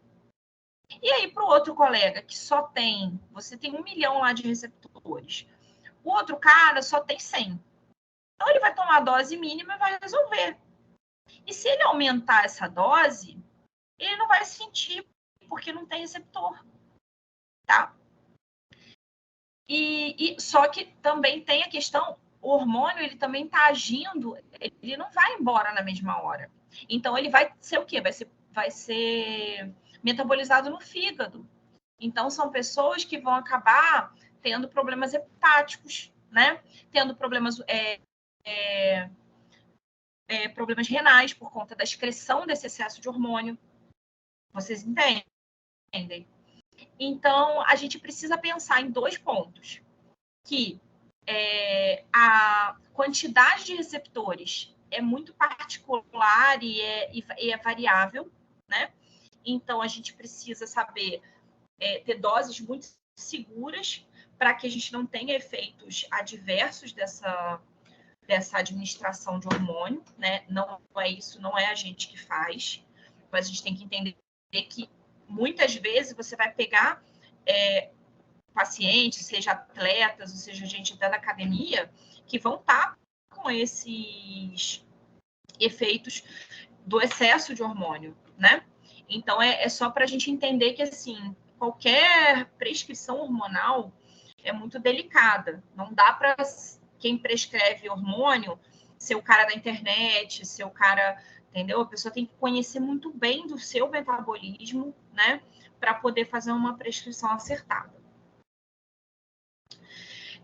E aí, para o outro colega que você tem 1 milhão lá de receptores, o outro cara só tem 100. Então, ele vai tomar a dose mínima e vai resolver. E se ele aumentar essa dose, ele não vai sentir, porque não tem receptor, tá? Só que também tem a questão, o hormônio, ele também está agindo, ele não vai embora na mesma hora. Então, ele vai ser o quê? Vai ser metabolizado no fígado. Então, são pessoas que vão acabar tendo problemas hepáticos, né? Tendo problemas renais por conta da excreção desse excesso de hormônio. Vocês entendem? Então, a gente precisa pensar em 2 pontos. Que a quantidade de receptores é muito particular e é variável, né? Então, a gente precisa saber ter doses muito seguras para que a gente não tenha efeitos adversos dessa administração de hormônio, né? Não é isso, não é a gente que faz, mas a gente tem que entender que muitas vezes você vai pegar pacientes, seja atletas, ou seja, gente da academia, que vão estar com esses efeitos do excesso de hormônio, né? Então, é só para a gente entender que, assim, qualquer prescrição hormonal é muito delicada. Não dá para quem prescreve hormônio ser o cara da internet, ser o cara, entendeu? A pessoa tem que conhecer muito bem do seu metabolismo, né? Para poder fazer uma prescrição acertada.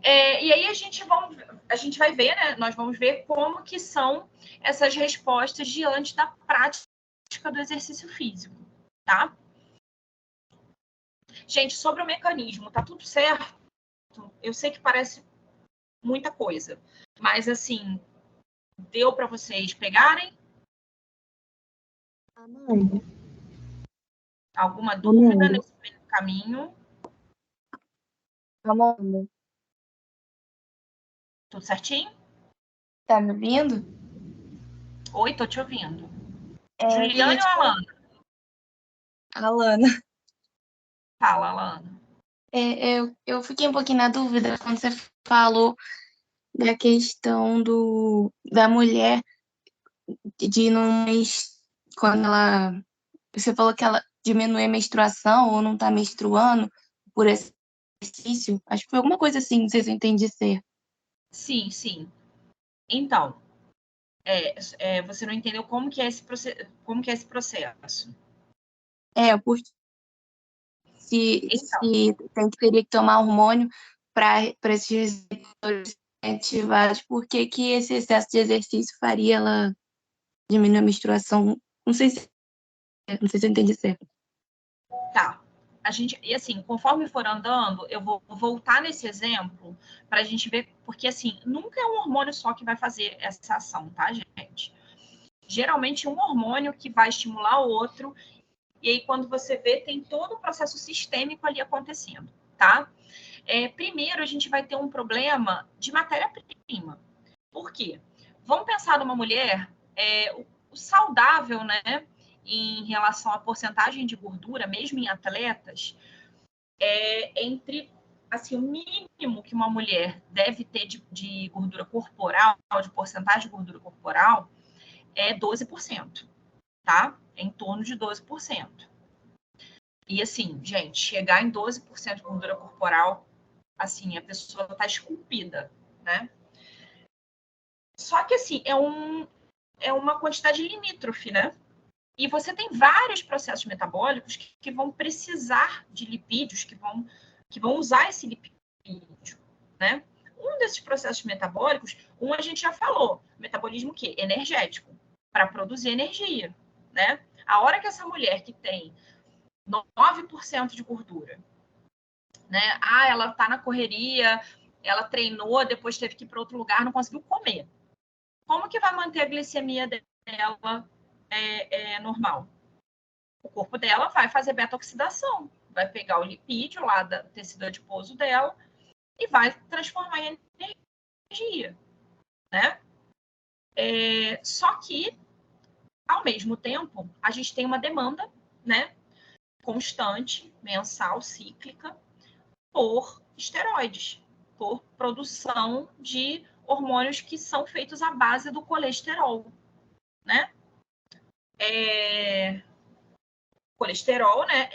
E aí a gente vai ver, né? Nós vamos ver como que são essas respostas diante da prática do exercício físico, tá? Gente, sobre o mecanismo, tá tudo certo? Eu sei que parece muita coisa, mas assim, deu para vocês pegarem? Amanda, Alguma dúvida Amanda, nesse meio do caminho? Amanda, Tudo certinho? tá me ouvindo? Oi, tô te ouvindo. Eu queria Juliane ou te falar, Alana? Alana, Fala, Alana. eu fiquei um pouquinho na dúvida quando você falou da questão da mulher de não, quando ela, você falou que ela diminui a menstruação ou não tá menstruando por esse exercício, acho que foi alguma coisa assim, não sei se eu entendi certo. Sim, sim. Então, você não entendeu como que é como que é esse processo. Porque Então, se teria que tomar hormônio para esses receptores ativados, por que que esse excesso de exercício faria ela diminuir a menstruação? Não sei se eu entendi certo. tá. E assim, conforme for andando, eu vou voltar nesse exemplo para a gente ver, porque assim, nunca é um hormônio só que vai fazer essa ação, tá, gente? Geralmente um hormônio que vai estimular o outro, e aí quando você vê, tem todo um processo sistêmico ali acontecendo, tá? Primeiro, a gente vai ter um problema de matéria-prima. Por quê? Vamos pensar numa mulher, o saudável, né, em relação à porcentagem de gordura, mesmo em atletas, entre, assim, o mínimo que uma mulher deve ter de gordura corporal, de porcentagem de gordura corporal, é 12%, tá? É em torno de 12%. E assim, gente, chegar em 12% de gordura corporal, assim, a pessoa está esculpida, né? Só que assim, é uma quantidade limítrofe, né? E você tem vários processos metabólicos que vão precisar de lipídios, que vão usar esse lipídio, né? Um desses processos metabólicos, a gente já falou, metabolismo o quê? Energético, para produzir energia, né? A hora que essa mulher que tem 9% de gordura, né? Ela tá na correria, ela treinou, depois teve que ir para outro lugar, não conseguiu comer. Como que vai manter a glicemia dela normal? O corpo dela vai fazer beta-oxidação, vai pegar o lipídio lá do tecido adiposo dela e vai transformar em energia, né? Só que, ao mesmo tempo, a gente tem uma demanda, né, constante, mensal, cíclica, por esteroides, por produção de hormônios que são feitos à base do colesterol, né? Colesterol, né,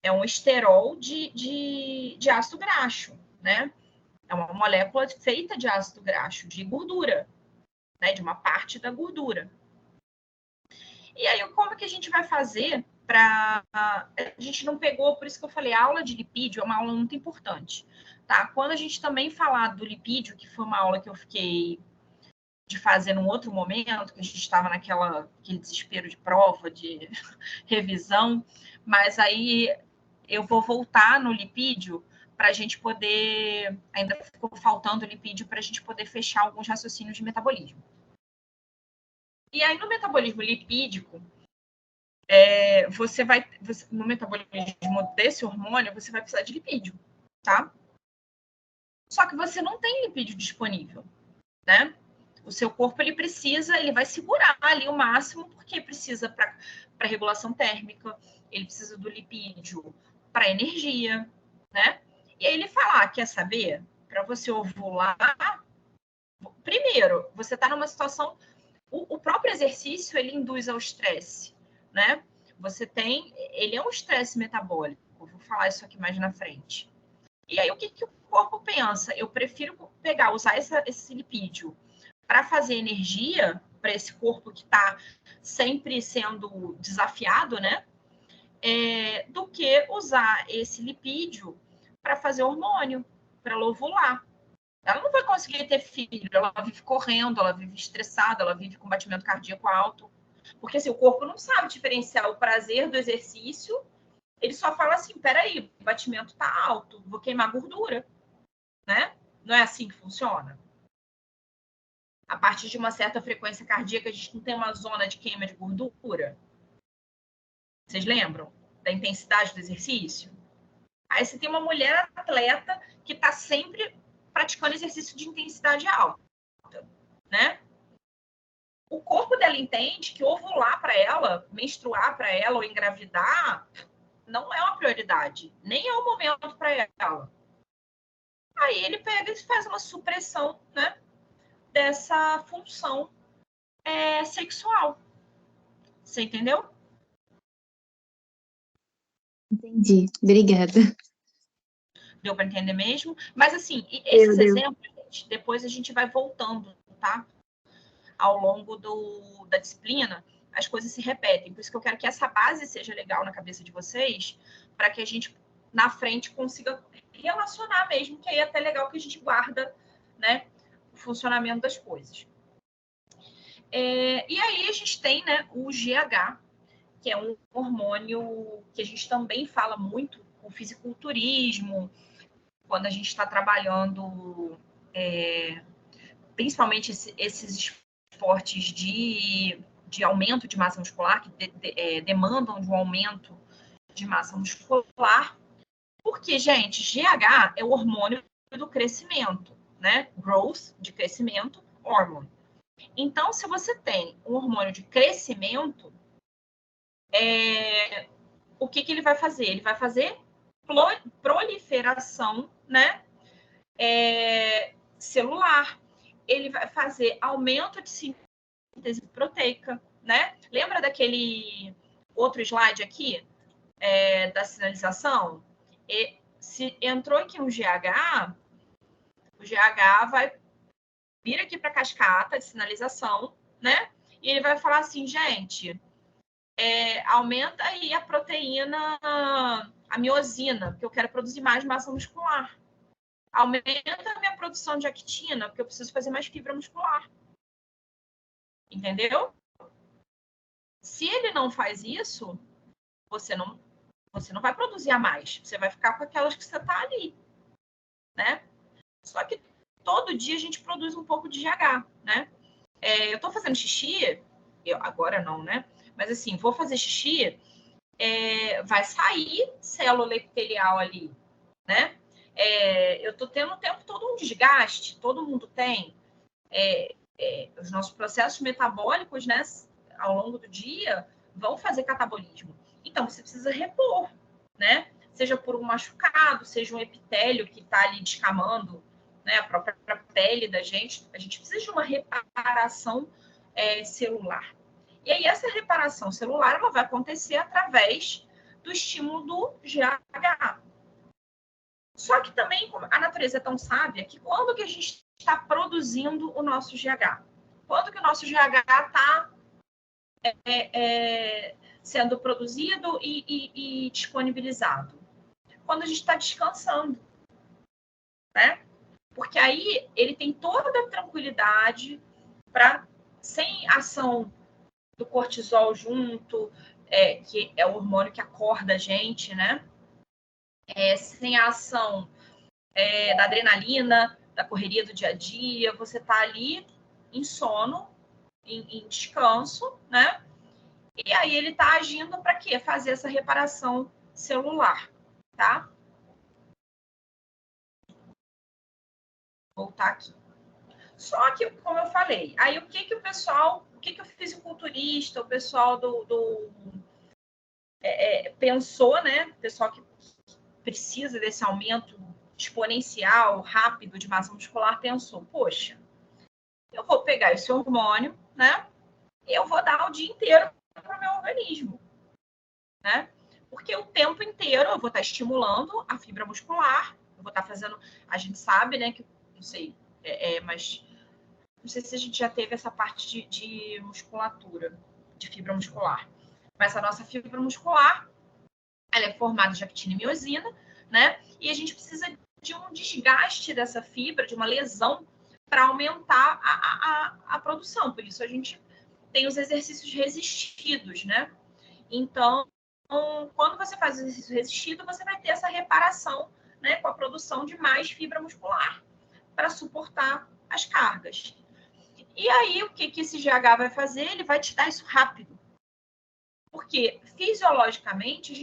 é um esterol de ácido graxo, né? É uma molécula feita de ácido graxo, de gordura, né? De uma parte da gordura. E aí, como que a gente vai fazer para... A gente não pegou, por isso que eu falei, a aula de lipídio é uma aula muito importante, tá? Quando a gente também falar do lipídio, que foi uma aula que eu fiquei de fazer num outro momento, que a gente estava aquele desespero de prova, de revisão, mas aí eu vou voltar no lipídio para a gente poder, ainda ficou faltando lipídio para a gente poder fechar alguns raciocínios de metabolismo. E aí, no metabolismo lipídico, no metabolismo desse hormônio, você vai precisar de lipídio, tá? Só que você não tem lipídio disponível, né? O seu corpo, ele vai segurar ali o máximo, porque precisa para regulação térmica, ele precisa do lipídio para energia, né? E aí ele fala, quer saber? Para você ovular, primeiro, você está numa situação, o próprio exercício, ele induz ao estresse, né? Ele é um estresse metabólico, eu vou falar isso aqui mais na frente. E aí, o que o corpo pensa? Eu prefiro usar esse lipídio para fazer energia para esse corpo que está sempre sendo desafiado, né? Do que usar esse lipídio para fazer hormônio, para ela ovular. Ela não vai conseguir ter filho, ela vive correndo, ela vive estressada, ela vive com batimento cardíaco alto. Porque assim, o corpo não sabe diferenciar o prazer do exercício, ele só fala assim, peraí, o batimento está alto, vou queimar gordura, né? Não é assim que funciona? A partir de uma certa frequência cardíaca, a gente não tem uma zona de queima de gordura? Vocês lembram da intensidade do exercício? Aí você tem uma mulher atleta que está sempre praticando exercício de intensidade alta, né? O corpo dela entende que ovular para ela, menstruar para ela ou engravidar não é uma prioridade, nem é o momento para ela. Aí ele pega e faz uma supressão, né, dessa função sexual. Você entendeu? Entendi. Obrigada. Deu para entender mesmo? Mas, assim, esses exemplos, gente, depois a gente vai voltando, tá? Ao longo da disciplina, as coisas se repetem. Por isso que eu quero que essa base seja legal na cabeça de vocês, para que a gente, na frente, consiga relacionar mesmo, que aí é até legal que a gente guarda, né, o funcionamento das coisas. E aí a gente tem, né, o GH, que é um hormônio que a gente também fala muito com fisiculturismo, quando a gente está trabalhando, principalmente esses esportes de aumento de massa muscular, que demandam de um aumento de massa muscular, porque, gente, GH é o hormônio do crescimento, né? Growth, de crescimento, hormone. Então, se você tem um hormônio de crescimento, o que ele vai fazer? Ele vai fazer proliferação, né? Celular. Ele vai fazer aumento de síntese proteica, né? Lembra daquele outro slide aqui, da sinalização? Se entrou aqui um GH, o GH vai vir aqui para a cascata de sinalização, né? E ele vai falar assim, gente, aumenta aí a proteína, a miosina, porque eu quero produzir mais massa muscular. Aumenta a minha produção de actina, porque eu preciso fazer mais fibra muscular. Entendeu? Se ele não faz isso, você não vai produzir a mais. Você vai ficar com aquelas que você está ali, né? Só que todo dia a gente produz um pouco de GH, né? Eu estou fazendo xixi, agora não, né? Mas assim, vou fazer xixi, vai sair célula epitelial ali, né? Eu estou tendo o tempo todo um desgaste, todo mundo tem. Os nossos processos metabólicos, né, ao longo do dia, vão fazer catabolismo. Então, você precisa repor, né? Seja por um machucado, seja um epitélio que está ali descamando, né, a própria pele da gente. A gente precisa de uma reparação celular. E aí, essa reparação celular ela vai acontecer através do estímulo do GH. Só que também a natureza é tão sábia que quando que a gente está produzindo o nosso GH? Quando que o nosso GH está sendo produzido e disponibilizado? Quando a gente está descansando, né? Porque aí ele tem toda a tranquilidade para, sem ação do cortisol junto, que é o hormônio que acorda a gente, né? Sem a ação da adrenalina, da correria do dia a dia, você está ali em sono, em descanso, né? E aí ele está agindo para quê? Fazer essa reparação celular, tá? Vou voltar aqui. Só que, como eu falei, aí o que o pessoal, o que o fisiculturista, o pessoal pensou, né? O pessoal que precisa desse aumento exponencial, rápido de massa muscular, pensou, poxa, eu vou pegar esse hormônio, né? E eu vou dar o dia inteiro para o meu organismo, né? Porque o tempo inteiro eu vou estar estimulando a fibra muscular, eu vou estar fazendo, a gente sabe, né, que, não sei, mas não sei se a gente já teve essa parte de musculatura, de fibra muscular, mas a nossa fibra muscular, ela é formada de actina e miosina, né? E a gente precisa de um desgaste dessa fibra, de uma lesão, para aumentar a produção. Por isso a gente tem os exercícios resistidos, né? Então, quando você faz o exercício resistido, você vai ter essa reparação, né, com a produção de mais fibra muscular para suportar as cargas. E aí, o que esse GH vai fazer? Ele vai te dar isso rápido. Porque fisiologicamente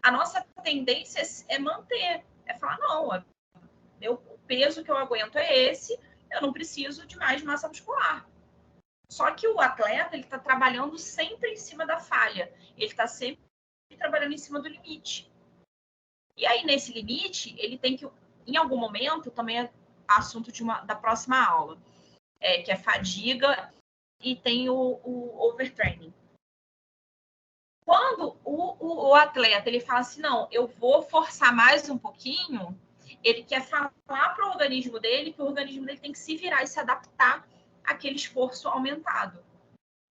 a nossa tendência é manter, é falar, não, o peso que eu aguento é esse, eu não preciso de mais massa muscular. Só que o atleta, ele está trabalhando sempre em cima da falha, ele está sempre trabalhando em cima do limite. E aí, nesse limite, ele tem que, em algum momento, também é assunto da próxima aula, que é fadiga e tem o overtraining. Quando o atleta ele fala assim, não, eu vou forçar mais um pouquinho, ele quer falar para o organismo dele que o organismo dele tem que se virar e se adaptar àquele esforço aumentado,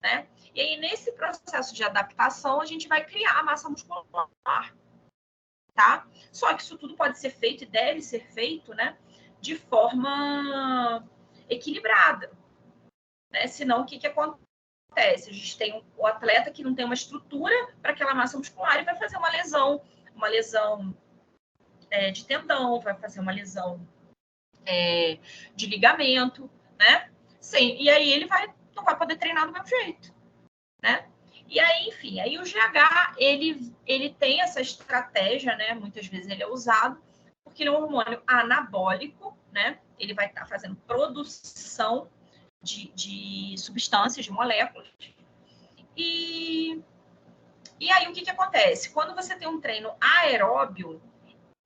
né? E aí, nesse processo de adaptação, a gente vai criar a massa muscular, tá? Só que isso tudo pode ser feito e deve ser feito, né, de forma equilibrada, né? Senão, o que acontece? A gente tem o atleta que não tem uma estrutura para aquela massa muscular e vai fazer uma lesão de tendão, vai fazer uma lesão de ligamento, né? Sim, e aí ele não vai poder treinar do mesmo jeito, né? E aí, enfim, aí o GH, ele tem essa estratégia, né? Muitas vezes ele é usado porque ele é um hormônio anabólico, né? Ele vai estar fazendo produção de substâncias, de moléculas. E aí, o que acontece? Quando você tem um treino aeróbio,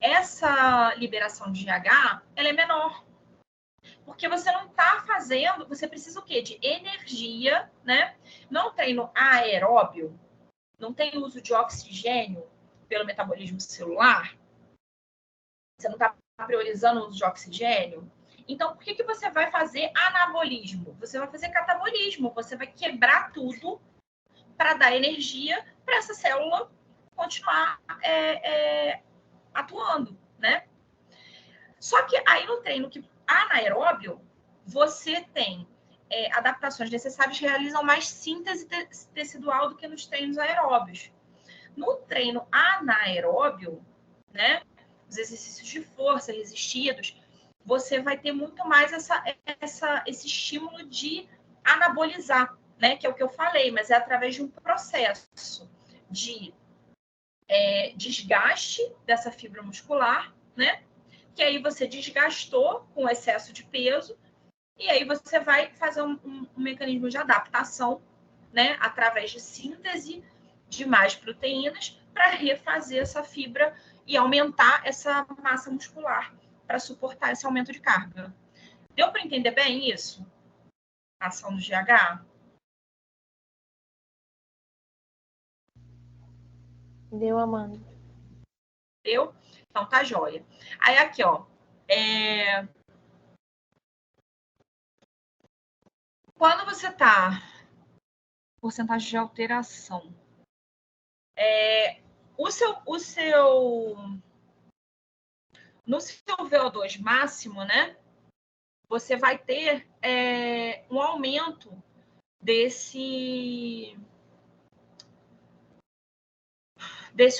essa liberação de GH, ela é menor. Porque você não está fazendo, você precisa o quê? De energia, né? Não treino aeróbio, não tem uso de oxigênio pelo metabolismo celular, você não está priorizando o uso de oxigênio. Então, por que você vai fazer anabolismo? Você vai fazer catabolismo, você vai quebrar tudo para dar energia para essa célula continuar atuando, né? Só que aí no treino anaeróbio, você tem adaptações necessárias que realizam mais síntese tecidual do que nos treinos aeróbios. No treino anaeróbio, né, os exercícios de força resistidos, você vai ter muito mais esse estímulo de anabolizar, né, que é o que eu falei, mas é através de um processo de desgaste dessa fibra muscular, né, que aí você desgastou com excesso de peso, e aí você vai fazer um mecanismo de adaptação, né, através de síntese de mais proteínas para refazer essa fibra e aumentar essa massa muscular para suportar esse aumento de carga. Deu para entender bem isso? A ação do GH? Deu, Amanda. Deu? Então tá jóia. Aí aqui, ó. Quando você tá porcentagem de alteração, no seu VO2 máximo, né? Você vai ter um aumento desse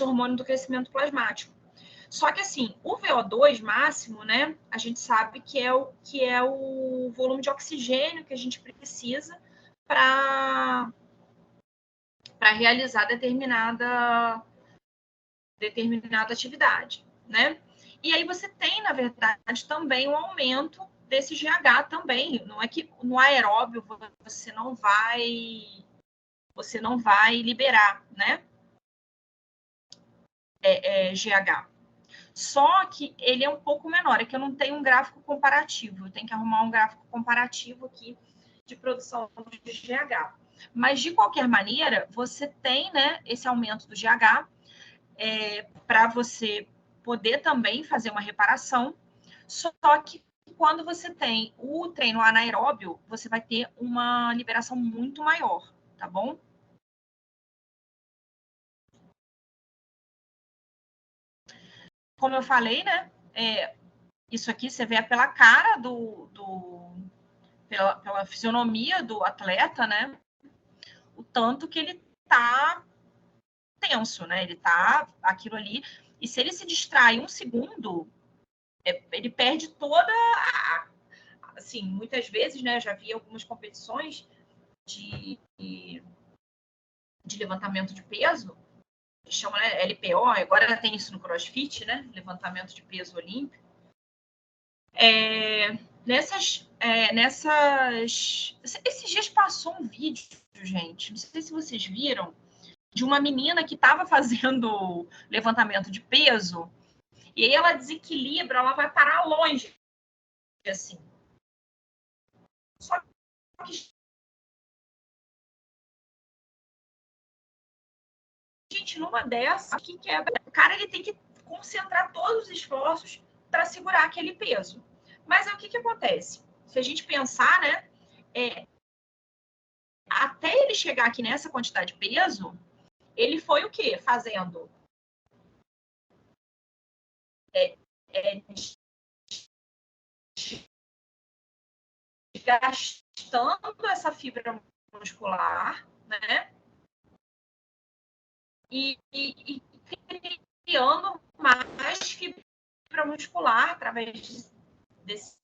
hormônio do crescimento plasmático. Só que assim, o VO2 máximo, né? A gente sabe que é o volume de oxigênio que a gente precisa para realizar determinada atividade, né? E aí você tem, na verdade, também um aumento desse GH também. Não é que no aeróbio você não vai liberar, né? GH. Só que ele é um pouco menor, é que eu não tenho um gráfico comparativo. Eu tenho que arrumar um gráfico comparativo aqui de produção de GH. Mas, de qualquer maneira, você tem, né, esse aumento do GH para você poder também fazer uma reparação. Só que quando você tem o treino anaeróbio, você vai ter uma liberação muito maior, tá bom? Como eu falei, né? Isso aqui você vê pela cara pela fisionomia do atleta, né? O tanto que ele tá tenso, né? Ele tá aquilo ali. E se ele se distrai um segundo, ele perde toda assim, muitas vezes, né? Eu já vi algumas competições de de levantamento de peso, que chama, né, LPO, agora tem isso no CrossFit, né? Levantamento de peso olímpico. Esses dias passou um vídeo, gente, não sei se vocês viram, de uma menina que estava fazendo levantamento de peso, e aí ela desequilibra, ela vai parar longe, assim. Só que, gente, numa dessa, que quebra, o cara ele tem que concentrar todos os esforços para segurar aquele peso. Mas o que acontece? Se a gente pensar, né, até ele chegar aqui nessa quantidade de peso, ele foi o quê? Fazendo desgastando essa fibra muscular, né? E criando mais fibra muscular através desse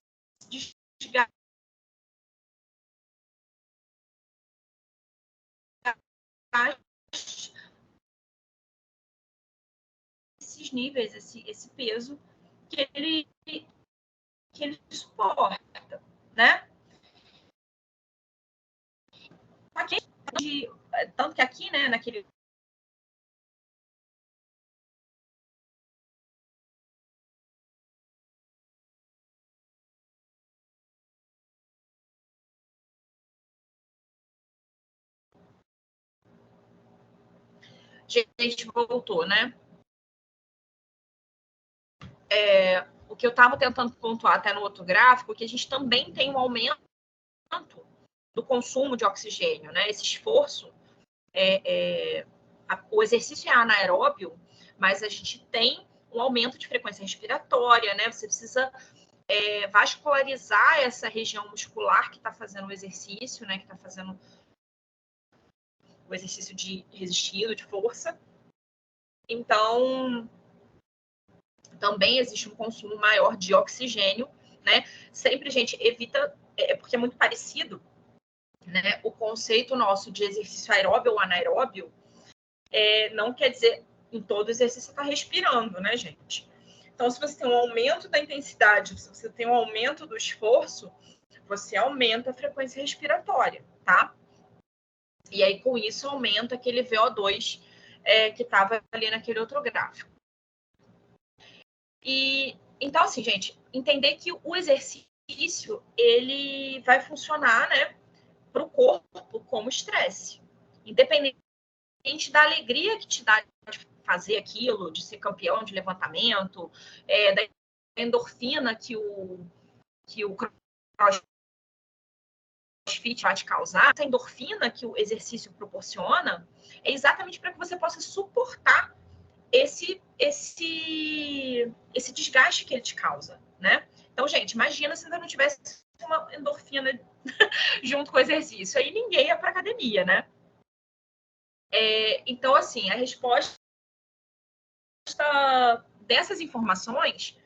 desgaste. Esses níveis, esse peso que ele suporta, né? Tanto que aqui, né, naquele gente voltou, né? O que eu estava tentando pontuar até no outro gráfico, que a gente também tem um aumento do consumo de oxigênio, né? Esse esforço, o exercício é anaeróbio, mas a gente tem um aumento de frequência respiratória, né? Você precisa vascularizar essa região muscular que está fazendo o exercício, né? Que está fazendo o exercício de resistido, de força. Então, também existe um consumo maior de oxigênio, né? Sempre, gente, evita, porque é muito parecido, né? O conceito nosso de exercício aeróbio ou anaeróbio não quer dizer em todo exercício você está respirando, né, gente? Então, se você tem um aumento da intensidade, se você tem um aumento do esforço, você aumenta a frequência respiratória, tá? E aí, com isso, aumenta aquele VO2 que estava ali naquele outro gráfico. E, então, assim, gente, entender que o exercício, ele vai funcionar, né, para o corpo como estresse. Independente da alegria que te dá de fazer aquilo, de ser campeão de levantamento, da endorfina que o CrossFit vai te causar, essa endorfina que o exercício proporciona, é exatamente para que você possa suportar esse desgaste que ele te causa, né? Então, gente, imagina se ainda não tivesse uma endorfina junto com o exercício, aí ninguém ia para academia, né? Então, assim, a resposta dessas informações,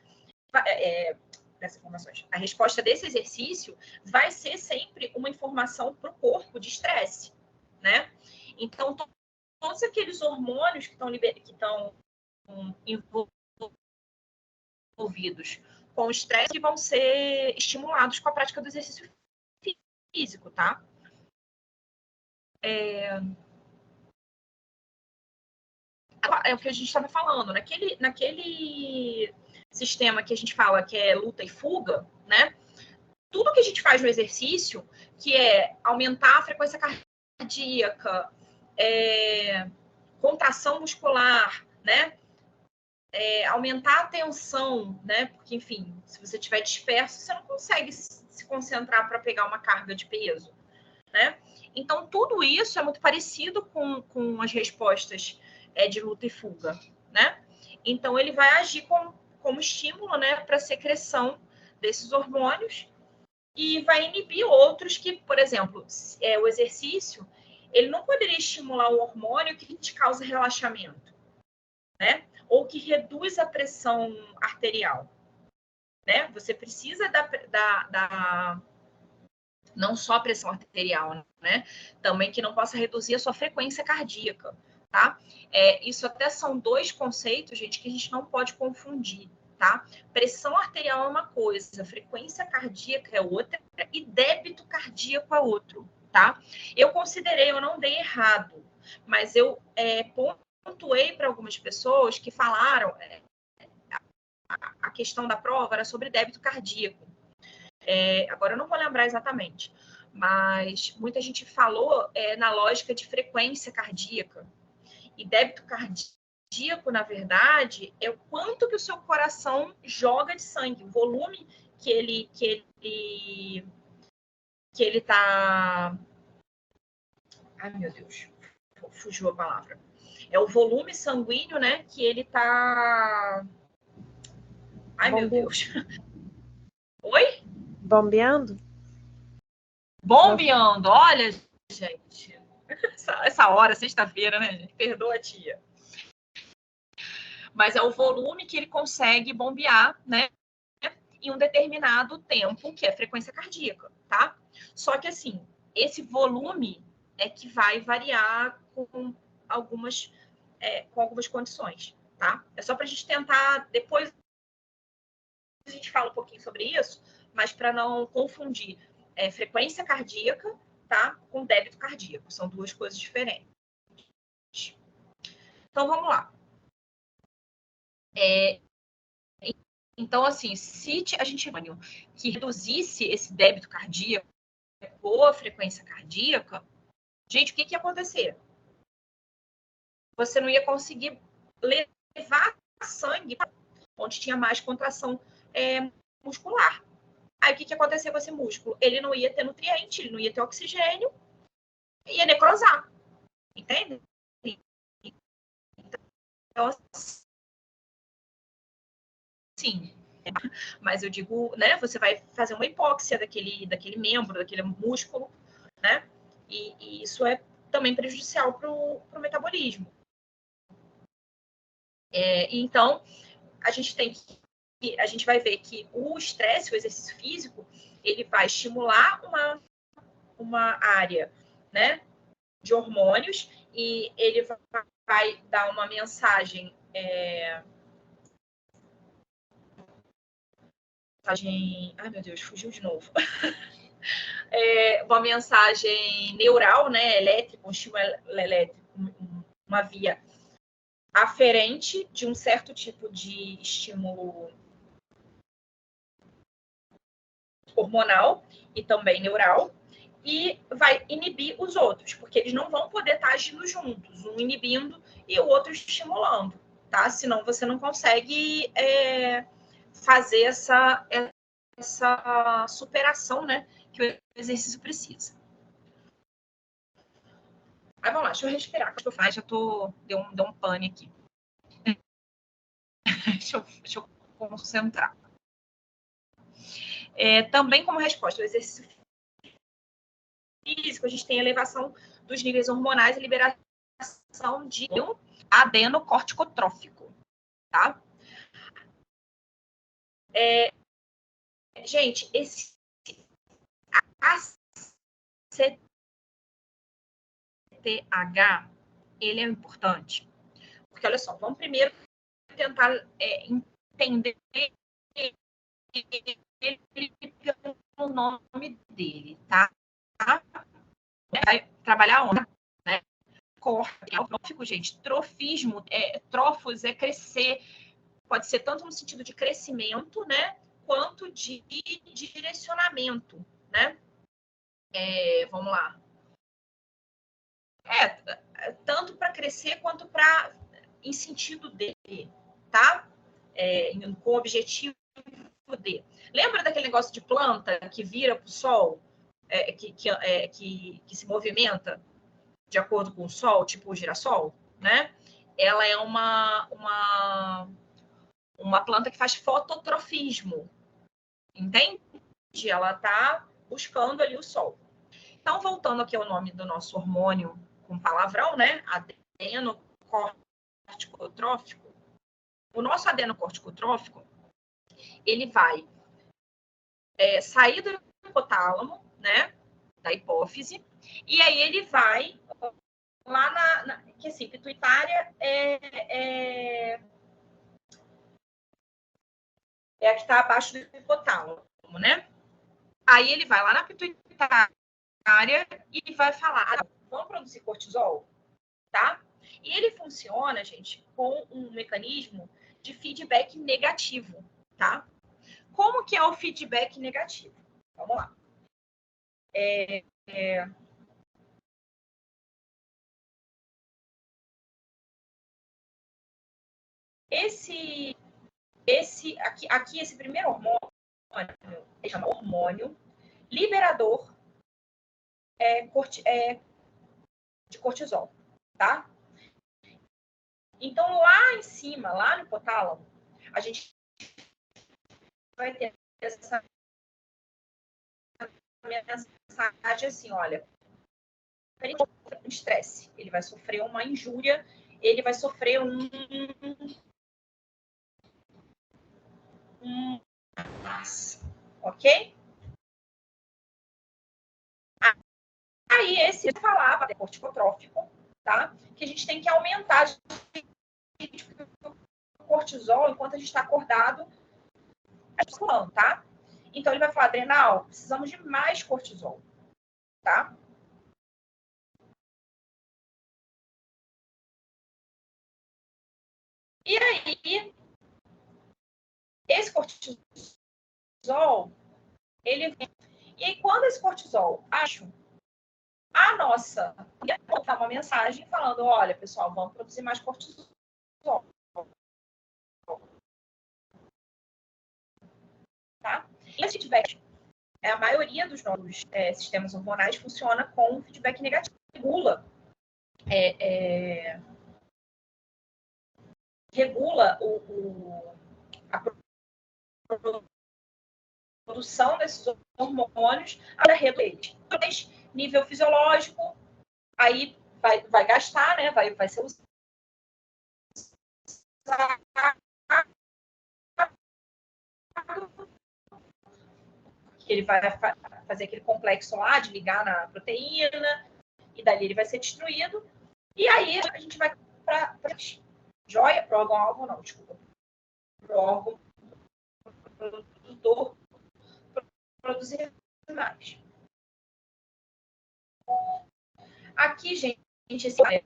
a resposta desse exercício vai ser sempre uma informação para o corpo de estresse, né? Então, todos aqueles hormônios que estão envolvidos com o estresse vão ser estimulados com a prática do exercício físico, tá? É o que a gente estava falando, naquele sistema que a gente fala que é luta e fuga, né? Tudo que a gente faz no exercício, que é aumentar a frequência cardíaca, contração muscular, né? Aumentar a tensão, né? Porque, enfim, se você estiver disperso, você não consegue se concentrar para pegar uma carga de peso, né? Então, tudo isso é muito parecido com as respostas de luta e fuga, né? Então, ele vai agir como estímulo, né, para a secreção desses hormônios e vai inibir outros que, por exemplo, o exercício, ele não poderia estimular o hormônio que te causa relaxamento, né? Ou que reduz a pressão arterial, né? Você precisa não só a pressão arterial, né? Também que não possa reduzir a sua frequência cardíaca, tá? Isso até são dois conceitos, gente, que a gente não pode confundir, tá? Pressão arterial é uma coisa, frequência cardíaca é outra e débito cardíaco é outro, tá? Eu considerei, eu não dei errado, mas eu pontuei para algumas pessoas que falaram a questão da prova era sobre débito cardíaco. Agora eu não vou lembrar exatamente, mas muita gente falou na lógica de frequência cardíaca. E débito cardíaco, na verdade, é o quanto que o seu coração joga de sangue, o volume que ele tá... Ai, meu Deus, fugiu a palavra. É o volume sanguíneo, né, que ele tá... Ai, meu Deus. Oi? Bombeando? Bombeando. Olha, gente. Essa hora, sexta-feira, né, gente? Perdoa a tia. Mas é o volume que ele consegue bombear, né, em um determinado tempo, que é frequência cardíaca, tá? Só que, assim, esse volume é que vai variar com algumas condições, tá? É só para a gente tentar, depois a gente fala um pouquinho sobre isso, mas para não confundir frequência cardíaca, tá, com débito cardíaco. São duas coisas diferentes. Então, vamos lá. Então, assim, se a gente que reduzisse esse débito cardíaco ou a frequência cardíaca, gente, o que ia acontecer? Você não ia conseguir levar sangue onde tinha mais contração muscular. Aí, o que ia acontecer com esse músculo? Ele não ia ter nutriente, ele não ia ter oxigênio, ia necrosar. Entende? Então, sim. Mas eu digo, né? Você vai fazer uma hipóxia daquele membro, daquele músculo, né? E isso é também prejudicial para o metabolismo. Então, a gente vai ver que o estresse, o exercício físico, ele vai estimular uma área, né, de hormônios e ele vai dar uma mensagem ai, meu Deus, fugiu de novo. Uma mensagem neural, né, elétrica, um estímulo elétrico, uma via aferente de um certo tipo de estímulo hormonal e também neural, e vai inibir os outros, porque eles não vão poder estar agindo juntos, um inibindo e o outro estimulando, tá? Senão você não consegue fazer essa superação, né, que o exercício precisa. Aí vamos lá, deixa eu respirar, que eu faço, já deu um pane aqui. Deixa eu concentrar. Também como resposta ao exercício físico, a gente tem a elevação dos níveis hormonais e liberação de adenocorticotrófico, tá? Gente, esse ACTH, ele é importante, porque olha só, vamos primeiro tentar entender ele pelo nome dele, tá? Vai trabalhar onde? Né? Trófico, gente. Trofismo, trofos é crescer, pode ser tanto no sentido de crescimento, né? Quanto de direcionamento, né? Vamos lá. Tanto para crescer quanto para em sentido de, tá? Com o objetivo de. Lembra daquele negócio de planta que vira para o sol, que se movimenta de acordo com o sol, tipo o girassol, né? Ela é uma planta que faz fototrofismo, entende? Ela está buscando ali o sol. Então, voltando aqui ao nome do nosso hormônio com palavrão, né? Adenocorticotrófico. O nosso adenocorticotrófico, ele vai sair do hipotálamo, né? da hipófise, e aí ele vai lá que assim, pituitária é a que está abaixo do hipotálamo, né? Aí ele vai lá na pituitária e vai falar, vamos produzir cortisol, tá? E ele funciona, gente, com um mecanismo de feedback negativo, tá? Como que é o feedback negativo? Vamos lá. Esse primeiro hormônio, ele chama hormônio liberador de cortisol, tá? Então, lá em cima, lá no hipotálamo, a gente vai ter essa mensagem assim, olha, um estresse, ele vai sofrer uma injúria, ele vai sofrer ok? Aí, esse falava de corticotrófico, tá? Que a gente tem que aumentar o cortisol enquanto a gente está acordado, tá? Então, ele vai falar, adrenal, precisamos de mais cortisol, tá? E aí, esse cortisol, ele vem. E aí, quando esse cortisol, a nossa, botar uma mensagem falando, olha, pessoal, vamos produzir mais cortisol. Tá? E esse feedback, a maioria dos nossos sistemas hormonais funciona com feedback negativo. Regula a produção desses hormônios para reduzir eles. Nível fisiológico, aí vai gastar, né? Vai ser usado. Ele vai fazer aquele complexo lá de ligar na proteína, e dali ele vai ser destruído. E aí a gente vai para joia, para o órgão-alvo, não, desculpa. Para o órgão produtor produzir mais. Aqui, gente, esse é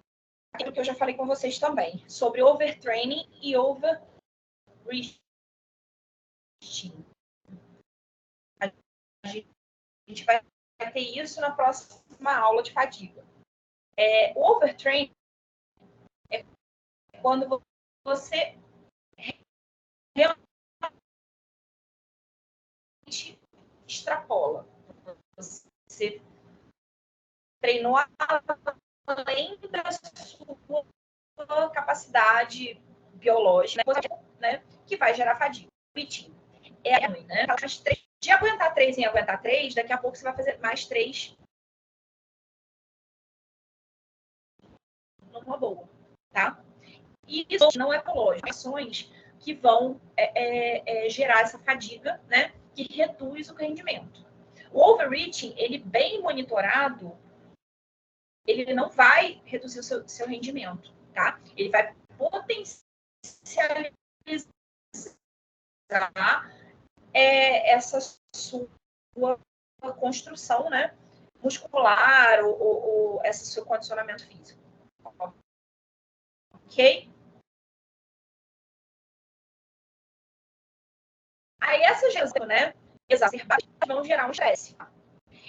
aquilo que eu já falei com vocês também, sobre overtraining e overreaching. A gente vai ter isso na próxima aula de fadiga. O overtraining é quando você realmente extrapola. Você treinou além da sua capacidade biológica, né, que vai gerar fadiga. É ruim, né? De aguentar 3 em aguentar 3, daqui a pouco você vai fazer mais 3 numa boa, tá? E isso não é ecológico, ações que vão gerar essa fadiga, né? Que reduz o rendimento. O overreaching, ele bem monitorado, ele não vai reduzir o seu rendimento, tá? Ele vai potencializar essa sua construção, né, muscular ou esse seu condicionamento físico. Ok? Aí essas reações, né, exacerbadas vão gerar um estresse.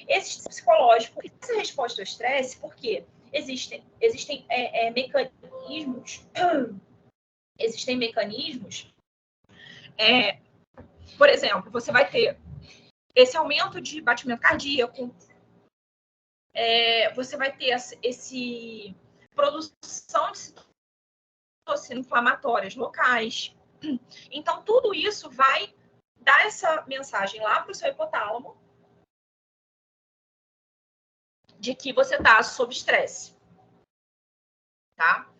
Esse psicológico, essa resposta ao estresse, porque existem mecanismos, por exemplo, você vai ter esse aumento de batimento cardíaco, você vai ter esse produção de citocinas inflamatórias locais. Então, tudo isso vai dar essa mensagem lá para o seu hipotálamo de que você está sob estresse. Tá?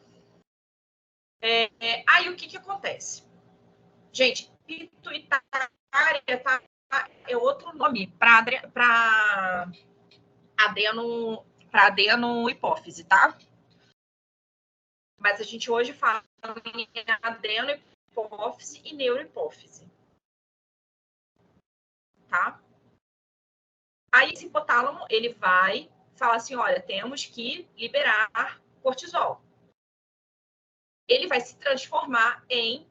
Aí, o que acontece? Gente, pituitária é outro nome para adenohipófise, tá? Mas a gente hoje fala em adenohipófise e neurohipófise, tá? Aí esse hipotálamo, ele vai falar assim, olha, temos que liberar cortisol. Ele vai se transformar em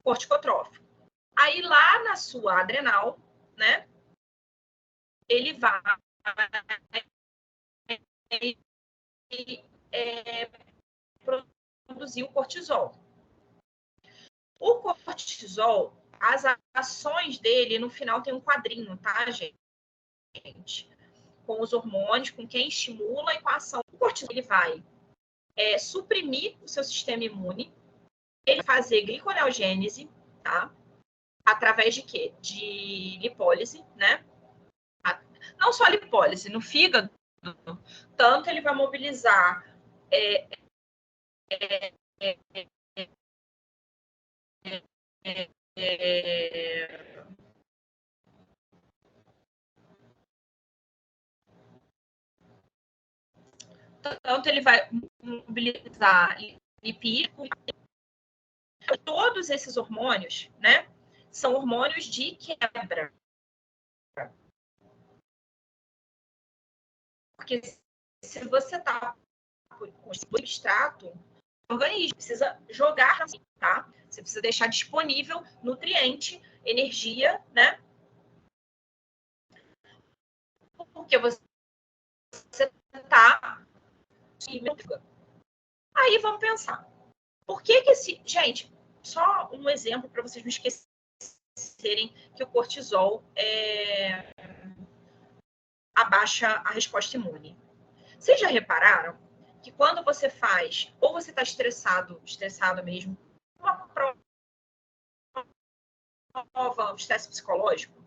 corticotrófico. Aí lá na sua adrenal, né, ele vai produzir o cortisol. O cortisol, as ações dele, no final tem um quadrinho, tá, gente? Com os hormônios, com quem estimula e com a ação. O cortisol, ele vai suprimir o seu sistema imune, ele vai fazer gliconeogênese, tá? Através de quê? De lipólise, né? Não só lipólise, no fígado, tanto ele vai mobilizar tanto ele vai mobilizar lipídico. Todos esses hormônios, né, são hormônios de quebra. Porque se você está com substrato, o organismo precisa jogar, tá? Você precisa deixar disponível nutriente, energia, né? Porque você está... Aí vamos pensar. Por que esse... Gente, só um exemplo para vocês não esquecerem que o cortisol abaixa a resposta imune. Vocês já repararam que quando você faz, ou você está estressado mesmo, uma prova, um estresse psicológico,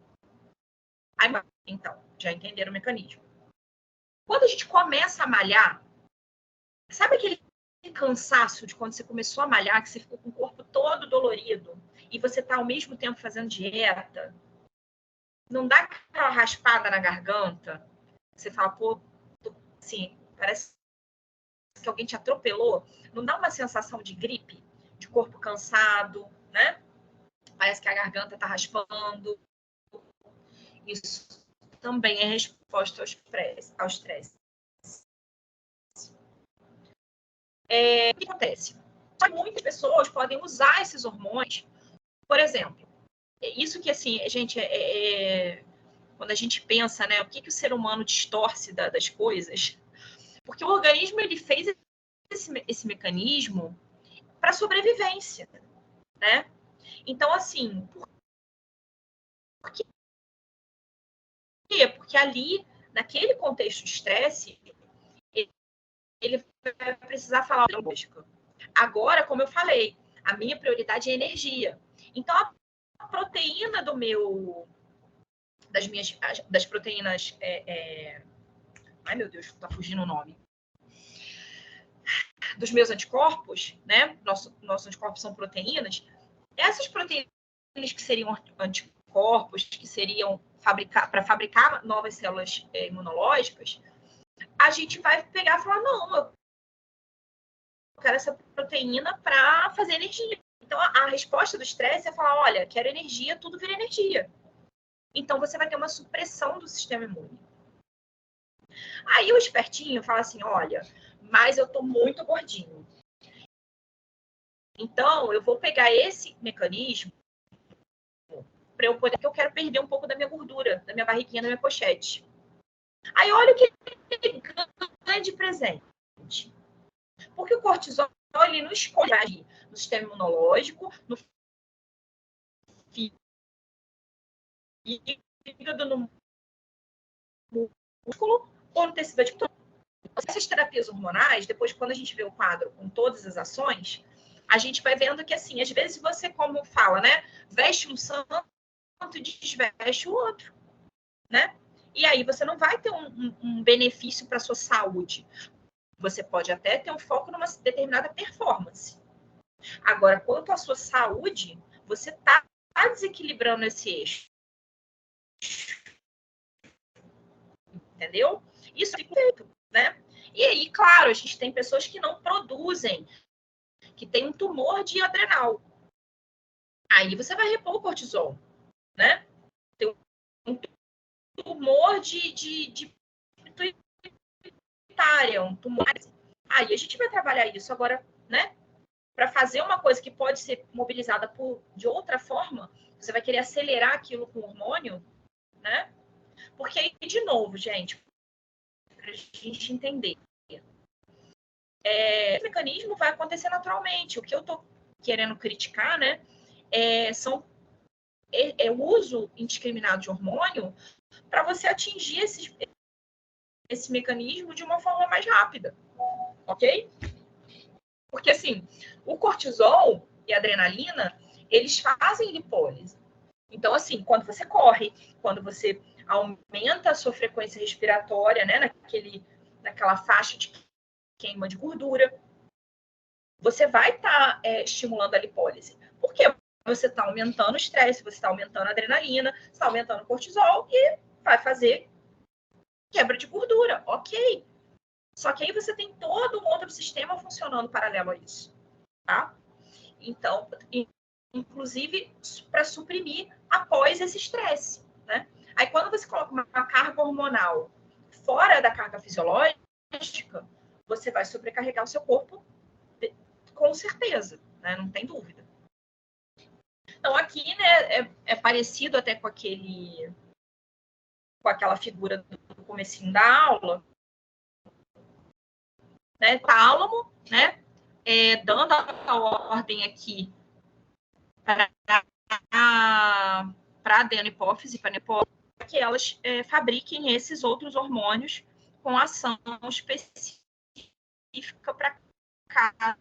aí, então, já entenderam o mecanismo. Quando a gente começa a malhar, sabe aquele cansaço de quando você começou a malhar, que você ficou com o corpo todo dolorido, e você está ao mesmo tempo fazendo dieta? Não dá aquela raspada na garganta? Você fala, pô, assim, parece que alguém te atropelou. Não dá uma sensação de gripe, de corpo cansado, né? Parece que a garganta tá raspando. Isso também é resposta ao estresse. O que acontece? Muitas pessoas podem usar esses hormônios, por exemplo, isso que, assim, gente, quando a gente pensa, né, o que o ser humano distorce das coisas, porque o organismo, ele fez esse mecanismo para sobrevivência, né? Então, assim, por quê? Porque ali, naquele contexto de estresse, ele vai precisar falar lógica. Agora, como eu falei, a minha prioridade é energia. Então, a proteína das proteínas, ai meu Deus, tá fugindo o nome, dos meus anticorpos, né? Nossos anticorpos são proteínas. Essas proteínas que seriam anticorpos, que seriam para fabricar novas células imunológicas, a gente vai pegar e falar, não, eu quero essa proteína para fazer energia. Então, a resposta do estresse é falar, olha, quero energia, tudo vira energia. Então, você vai ter uma supressão do sistema imune. Aí o espertinho fala assim, olha, mas eu tô muito gordinho. Então, eu vou pegar esse mecanismo para eu poder, porque eu quero perder um pouco da minha gordura, da minha barriguinha, da minha pochete. Aí olha o que ele ganha de presente. Porque o cortisol, ele não escolhe agir no sistema imunológico, no fígado, no músculo ou no tecido adipótico. Essas terapias hormonais, depois, quando a gente vê o quadro com todas as ações, a gente vai vendo que, assim, às vezes você, como fala, né, veste um santo e desveste o outro, né? E aí você não vai ter um benefício para a sua saúde. Você pode até ter um foco numa determinada performance. Agora, quanto à sua saúde, você está desequilibrando esse eixo. entendeu? Isso é feito, né? E aí, claro, a gente tem pessoas que não produzem, que tem um tumor de adrenal. Aí você vai repor o cortisol, né? Tem um tumor de pituitária, um tumor. Aí a gente vai trabalhar isso agora, né? Para fazer uma coisa que pode ser mobilizada de outra forma, você vai querer acelerar aquilo com hormônio, né? Porque aí, de novo, gente, para a gente entender, esse mecanismo vai acontecer naturalmente. O que eu estou querendo criticar, né, é o uso indiscriminado de hormônio para você atingir esse mecanismo de uma forma mais rápida, ok? Porque, assim, o cortisol e a adrenalina, eles fazem lipólise. Então, assim, quando você corre, quando você aumenta a sua frequência respiratória, né, naquela faixa de queima de gordura, você vai estar estimulando a lipólise. Por quê? Você está aumentando o estresse, você está aumentando a adrenalina, você está aumentando o cortisol e vai fazer quebra de gordura, ok. Só que aí você tem todo um outro sistema funcionando paralelo a isso, tá? Então, inclusive para suprimir após esse estresse, né? Aí quando você coloca uma carga hormonal fora da carga fisiológica, você vai sobrecarregar o seu corpo com certeza, né? Não tem dúvida. Então aqui, né, é parecido até com aquela figura do comecinho da aula, né? Tálamo, né? Dando a ordem aqui para a adenohipófise, para que elas fabriquem esses outros hormônios com ação específica para cada.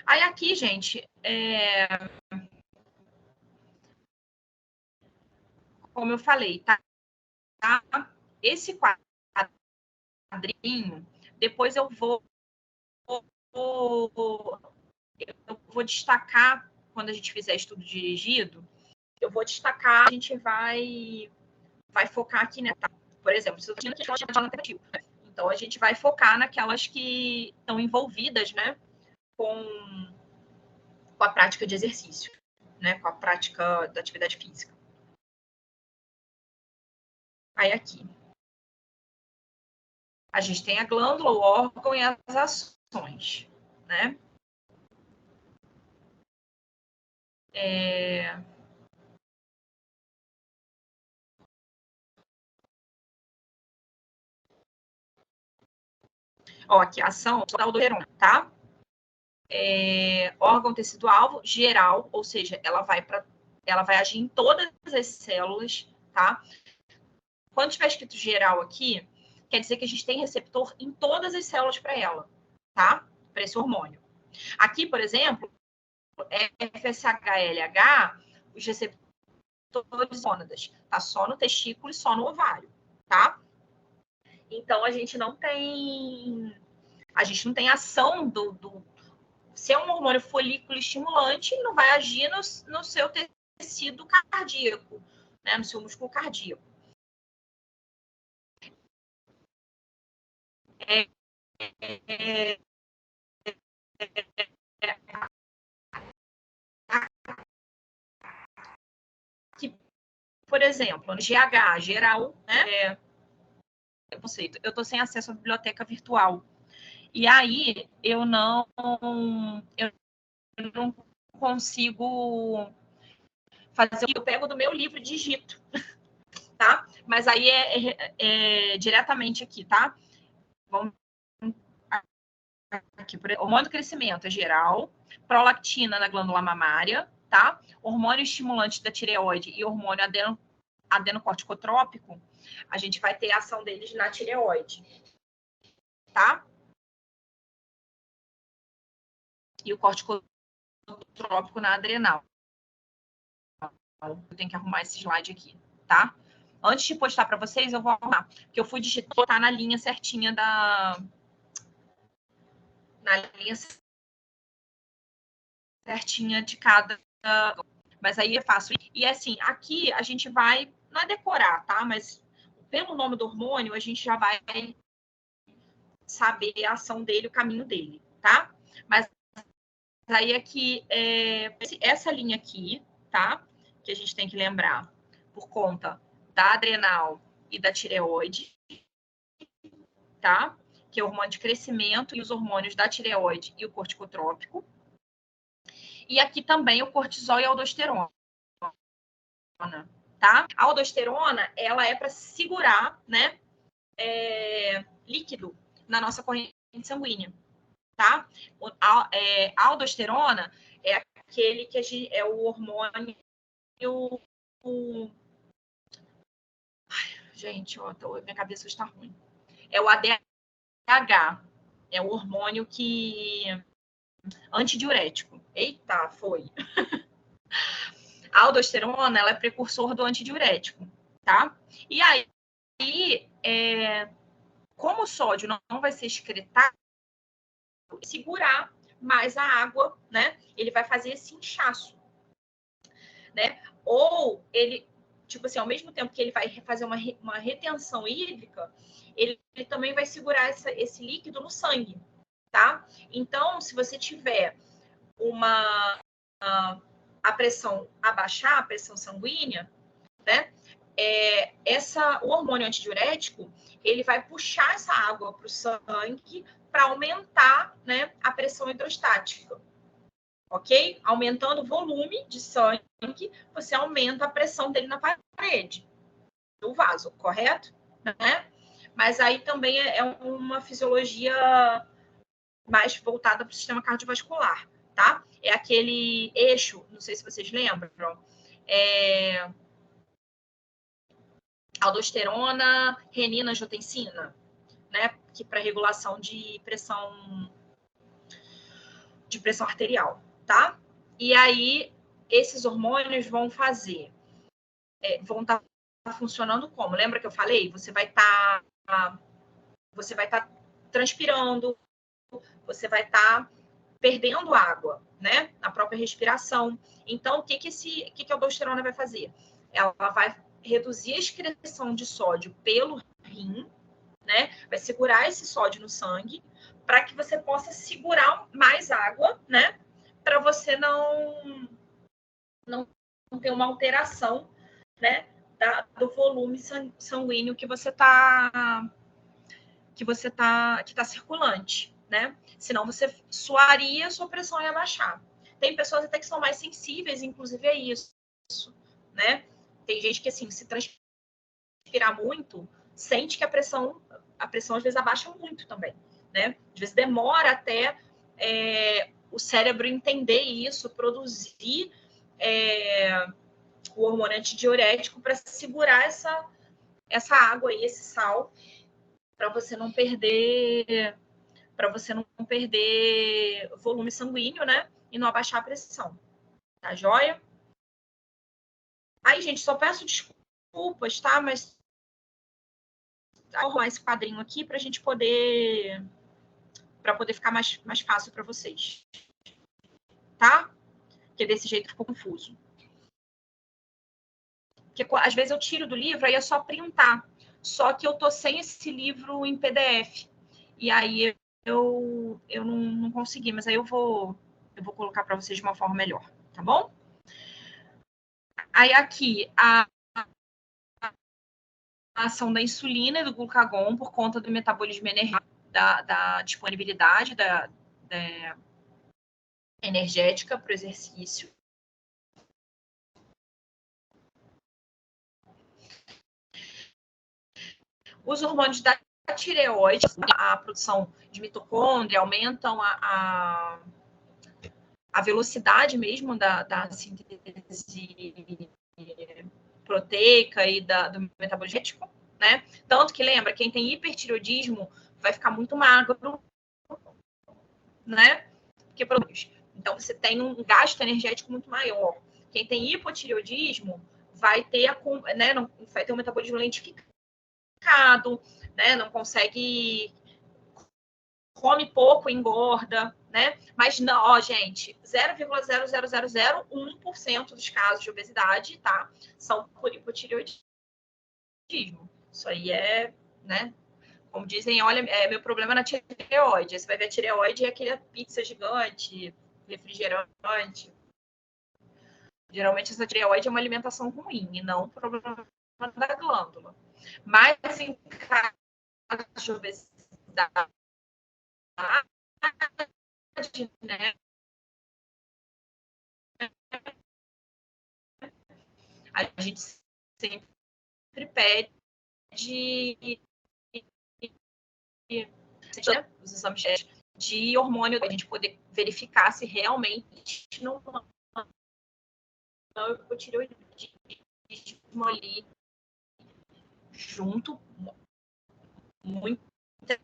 Aí aqui, gente, como eu falei, tá? Esse quadrinho, depois eu vou destacar, quando a gente fizer estudo dirigido, eu vou destacar, a gente vai focar aqui, né? Tá? Por exemplo, se eu estou aqui no alternativo, então a gente vai focar naquelas que estão envolvidas, né, com a prática de exercício, né, com a prática da atividade física. Aí aqui, a gente tem a glândula, o órgão e as ações, né? Ó, aqui, a ação da aldosterona, tá? Órgão tecido-alvo geral, ou seja, ela vai agir em todas as células, tá? Quando tiver escrito geral aqui, quer dizer que a gente tem receptor em todas as células para ela, tá? Para esse hormônio. Aqui, por exemplo, FSH-LH, os receptores mônadas, tá só no testículo e só no ovário, tá? Então a gente não tem ação se é um hormônio folículo estimulante, não vai agir no seu tecido cardíaco, né, no seu músculo cardíaco. Por exemplo, no GH, geral, né? Eu estou sem acesso à biblioteca virtual. E aí eu não consigo fazer. Eu pego do meu livro e digito, tá? Mas aí é diretamente aqui, tá? Vamos aqui, hormônio do crescimento é geral, prolactina na glândula mamária, tá? Hormônio estimulante da tireoide e hormônio adenocorticotrópico, a gente vai ter a ação deles na tireoide, tá? E o corticotrópico na adrenal. Eu tenho que arrumar esse slide aqui, tá? Antes de postar para vocês, eu vou arrumar, porque eu fui digitar na linha certinha na linha certinha de cada. Mas aí é fácil. E assim, aqui a gente vai é decorar, tá? Mas pelo nome do hormônio, a gente já vai saber a ação dele, o caminho dele, tá? Mas aí aqui, essa linha aqui, tá? Que a gente tem que lembrar por conta da adrenal e da tireoide, tá? Que é o hormônio de crescimento e os hormônios da tireoide e o corticotrópico. E aqui também o cortisol e a aldosterona, tá? A aldosterona, ela é para segurar, né, líquido na nossa corrente sanguínea, tá? A aldosterona é aquele que é o hormônio. Gente, ó, minha cabeça está ruim. É o ADH, é o hormônio que antidiurético. Eita, foi. A aldosterona, ela é precursor do antidiurético, tá? E aí, como o sódio não vai ser excretado, segurar mais a água, né? Ele vai fazer esse inchaço, né? Ou ele, tipo assim, ao mesmo tempo que ele vai fazer uma retenção hídrica, ele também vai segurar esse líquido no sangue, tá? Então, se você tiver a pressão abaixar, a pressão sanguínea, né? O hormônio antidiurético, ele vai puxar essa água para o sangue para aumentar, né, a pressão hidrostática, ok? Aumentando o volume de sangue, você aumenta a pressão dele na parede do vaso, correto? Né? Mas aí também é uma fisiologia mais voltada para o sistema cardiovascular, tá? É aquele eixo, não sei se vocês lembram, aldosterona, renina, angiotensina, né? Que para regulação de pressão arterial, tá? E aí esses hormônios vão estar funcionando como? Lembra que eu falei? Você vai estar transpirando, você vai estar perdendo água, né? Na própria respiração. Então, o que a aldosterona vai fazer? Ela vai reduzir a excreção de sódio pelo rim, né? Vai segurar esse sódio no sangue para que você possa segurar mais água, né? Para você não ter uma alteração, né? Do volume sanguíneo que está circulante, né? Senão você suaria, sua pressão ia baixar. Tem pessoas até que são mais sensíveis, inclusive, a isso, né? Tem gente que, assim, se transpirar muito, sente que a pressão às vezes abaixa muito também, né? Às vezes demora até o cérebro entender isso, produzir o hormônio antidiurético para segurar essa água e esse sal, para você não perder volume sanguíneo, né? E não abaixar a pressão. Tá joia? Aí, gente, só peço desculpas, tá? Mas vou arrumar esse quadrinho aqui para a gente poder ficar mais fácil para vocês. Tá? Porque desse jeito ficou confuso. Porque às vezes eu tiro do livro, aí é só printar. Só que eu tô sem esse livro em PDF. E aí eu não consegui, mas aí eu vou colocar para vocês de uma forma melhor, tá bom? Aí aqui a ação da insulina e do glucagon por conta do metabolismo energético, da disponibilidade da energética para o exercício. Os hormônios da tireoide, a produção de mitocôndria, aumentam a velocidade mesmo da síntese proteica e do metabolismo, né? Tanto que, lembra, quem tem hipertireoidismo vai ficar muito magro, né? Então, você tem um gasto energético muito maior. Quem tem hipotireoidismo vai ter um metabolismo lentificado, né? Não consegue, come pouco, engorda, né? Mas não, ó, gente, 0,00001% dos casos de obesidade, tá? São por hipotireoidismo. tireoidismo. Isso aí é, né? Como dizem, olha, meu problema na tireoide. Aí você vai ver a tireoide é aquela pizza gigante, refrigerante. Geralmente essa tireoide é uma alimentação ruim e não um problema da glândula. Mas em caso de obesidade, né? A gente sempre pede os exames de hormônio, para a gente poder verificar se realmente não é hipotireoidismo ali junto, muitas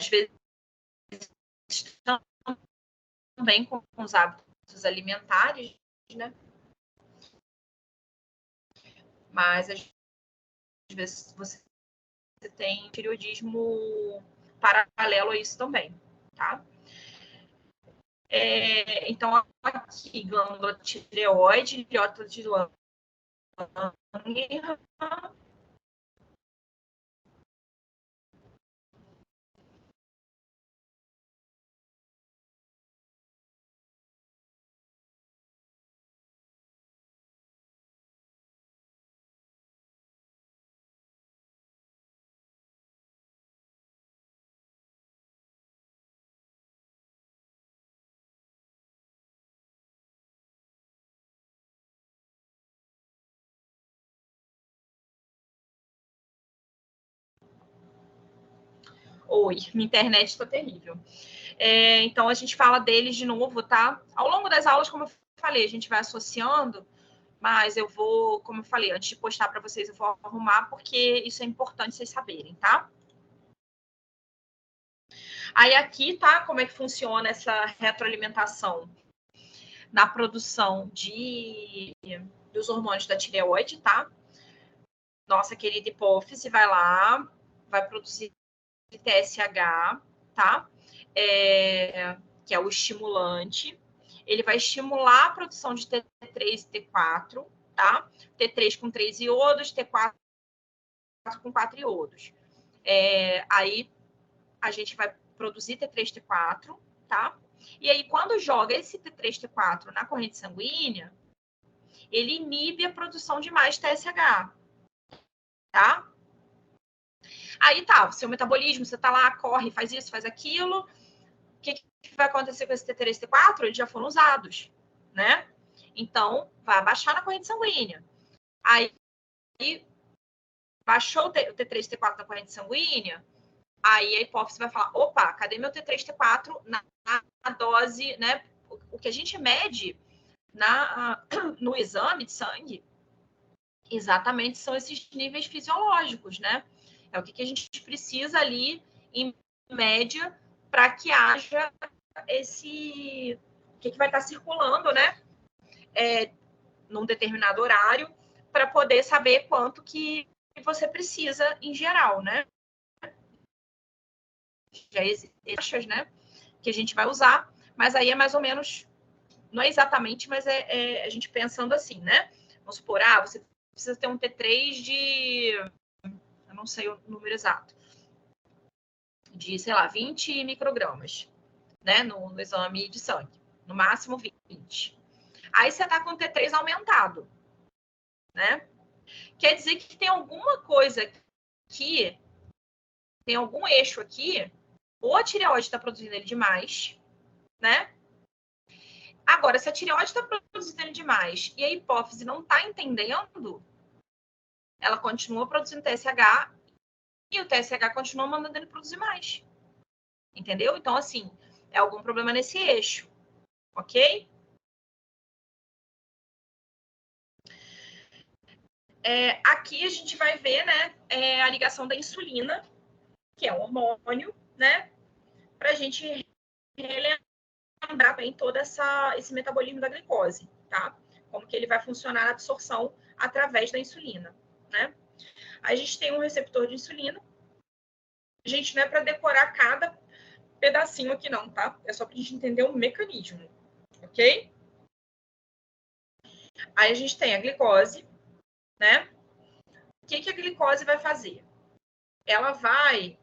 vezes também com os hábitos alimentares, né? Mas às vezes você tem tireoidismo paralelo a isso também, tá? Então, aqui, glândula tireoide, idiota de Langerhans. Oi, minha internet está terrível. Então, a gente fala deles de novo, tá? Ao longo das aulas, como eu falei, a gente vai associando, mas eu vou, como eu falei, antes de postar para vocês, eu vou arrumar, porque isso é importante vocês saberem, tá? Aí aqui, tá? Como é que funciona essa retroalimentação na produção dos hormônios da tireoide, tá? Nossa querida hipófise vai lá, vai produzir TSH, tá? Que é o estimulante. Ele vai estimular a produção de T3 e T4, tá? T3 com 3 iodos, T4 com 4 iodos. Aí a gente vai produzir T3, T4, tá? E aí, quando joga esse T3, T4 na corrente sanguínea, ele inibe a produção de mais TSH, tá? Aí tá, o seu metabolismo, você tá lá, corre, faz isso, faz aquilo. O que vai acontecer com esse T3 e T4? Eles já foram usados, né? Então, vai abaixar na corrente sanguínea. Aí, baixou o T3 e T4 na corrente sanguínea, aí a hipófise vai falar, opa, cadê meu T3 e T4 na dose, né? O que a gente mede no exame de sangue, exatamente são esses níveis fisiológicos, né? É o que a gente precisa ali, em média, para que haja esse... O que vai estar circulando, né? Num determinado horário, para poder saber quanto que você precisa em geral, né? Já existem, né? Que a gente vai usar, mas aí é mais ou menos... Não é exatamente, mas a gente pensando assim, né? Vamos supor, você precisa ter um T3 de... Eu não sei o número exato. De, sei lá, 20 microgramas, né? No exame de sangue. No máximo 20. Aí você tá com o T3 aumentado, né? Quer dizer que tem alguma coisa aqui, tem algum eixo aqui, ou a tireoide está produzindo ele demais, né? Agora, se a tireoide está produzindo ele demais e a hipófise não está entendendo, ela continua produzindo TSH e o TSH continua mandando ele produzir mais. Entendeu? Então, assim, é algum problema nesse eixo, ok? Aqui a gente vai ver, né, a ligação da insulina, que é um hormônio, né, para a gente relembrar bem todo esse metabolismo da glicose, tá? Como que ele vai funcionar na absorção através da insulina, né? A gente tem um receptor de insulina. Gente, não é para decorar cada pedacinho aqui não, tá? É só para a gente entender o mecanismo, ok? Aí a gente tem a glicose, né? O que a glicose vai fazer? Ela vai...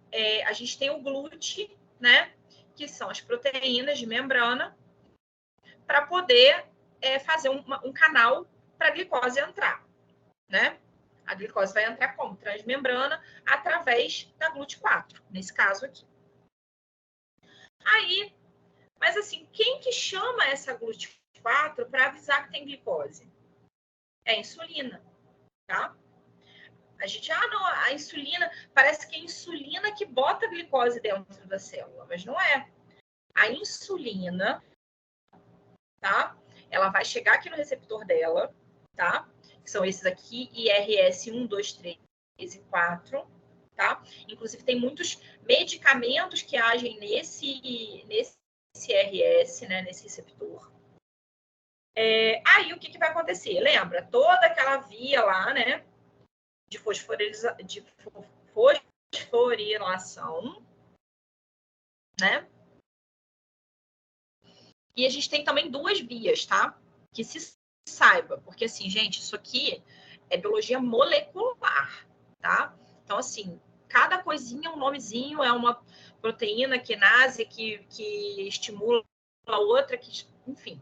a gente tem o glúten, né? Que são as proteínas de membrana, para poder fazer um canal para a glicose entrar, né? A glicose vai entrar como? Transmembrana, através da GLUT4, nesse caso aqui. Aí, mas assim, quem que chama essa GLUT4 para avisar que tem glicose? É a insulina, tá? A gente, não, a insulina, parece que é a insulina que bota a glicose dentro da célula, mas não é. A insulina, tá? Ela vai chegar aqui no receptor dela, tá? Que são esses aqui, IRS 1, 2, 3 e 4, tá? Inclusive, tem muitos medicamentos que agem nesse IRS, né? Nesse receptor. Aí, o que vai acontecer? Lembra? Toda aquela via lá, né? De fosforilação, né? E a gente tem também duas vias, tá? Que se saiba, porque assim, gente, isso aqui é biologia molecular, tá? Então, assim, cada coisinha é um nomezinho, é uma proteína quinase que estimula a outra, que, enfim,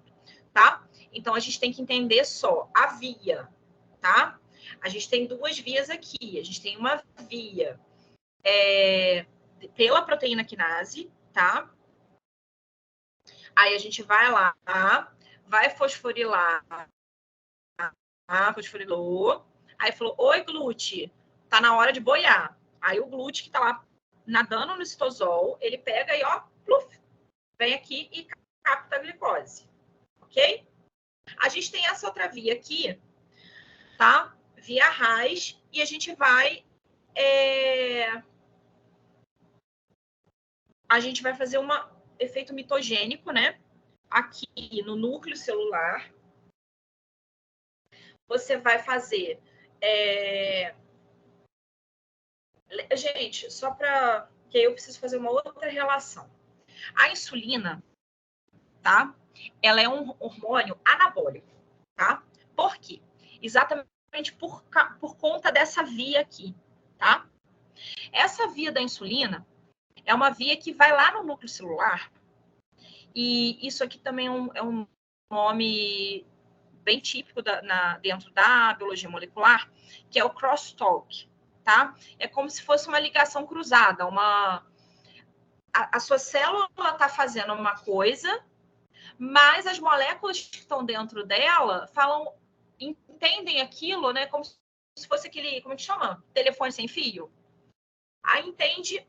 tá? Então, a gente tem que entender só a via, tá? A gente tem duas vias aqui. A gente tem uma via pela proteína quinase, tá? Aí a gente vai lá, vai fosforilar, fosforilou. Aí falou, oi, glúten, tá na hora de boiar. Aí o glúten que tá lá nadando no citosol, ele pega e, ó, pluf, vem aqui e capta a glicose, ok? A gente tem essa outra via aqui, tá? Via RAS, e a gente vai... A gente vai fazer um efeito mitogênico, né? Aqui no núcleo celular. Você vai fazer... Gente, só para... que eu preciso fazer uma outra relação. A insulina, tá? Ela é um hormônio anabólico, tá? Por quê? Exatamente por conta dessa via aqui, tá? Essa via da insulina é uma via que vai lá no núcleo celular, e isso aqui também é um nome bem típico dentro da biologia molecular, que é o crosstalk, tá? É como se fosse uma ligação cruzada, a sua célula está fazendo uma coisa, mas as moléculas que estão dentro dela entendem aquilo, né, como se fosse aquele, como é que chama? Telefone sem fio. Aí entende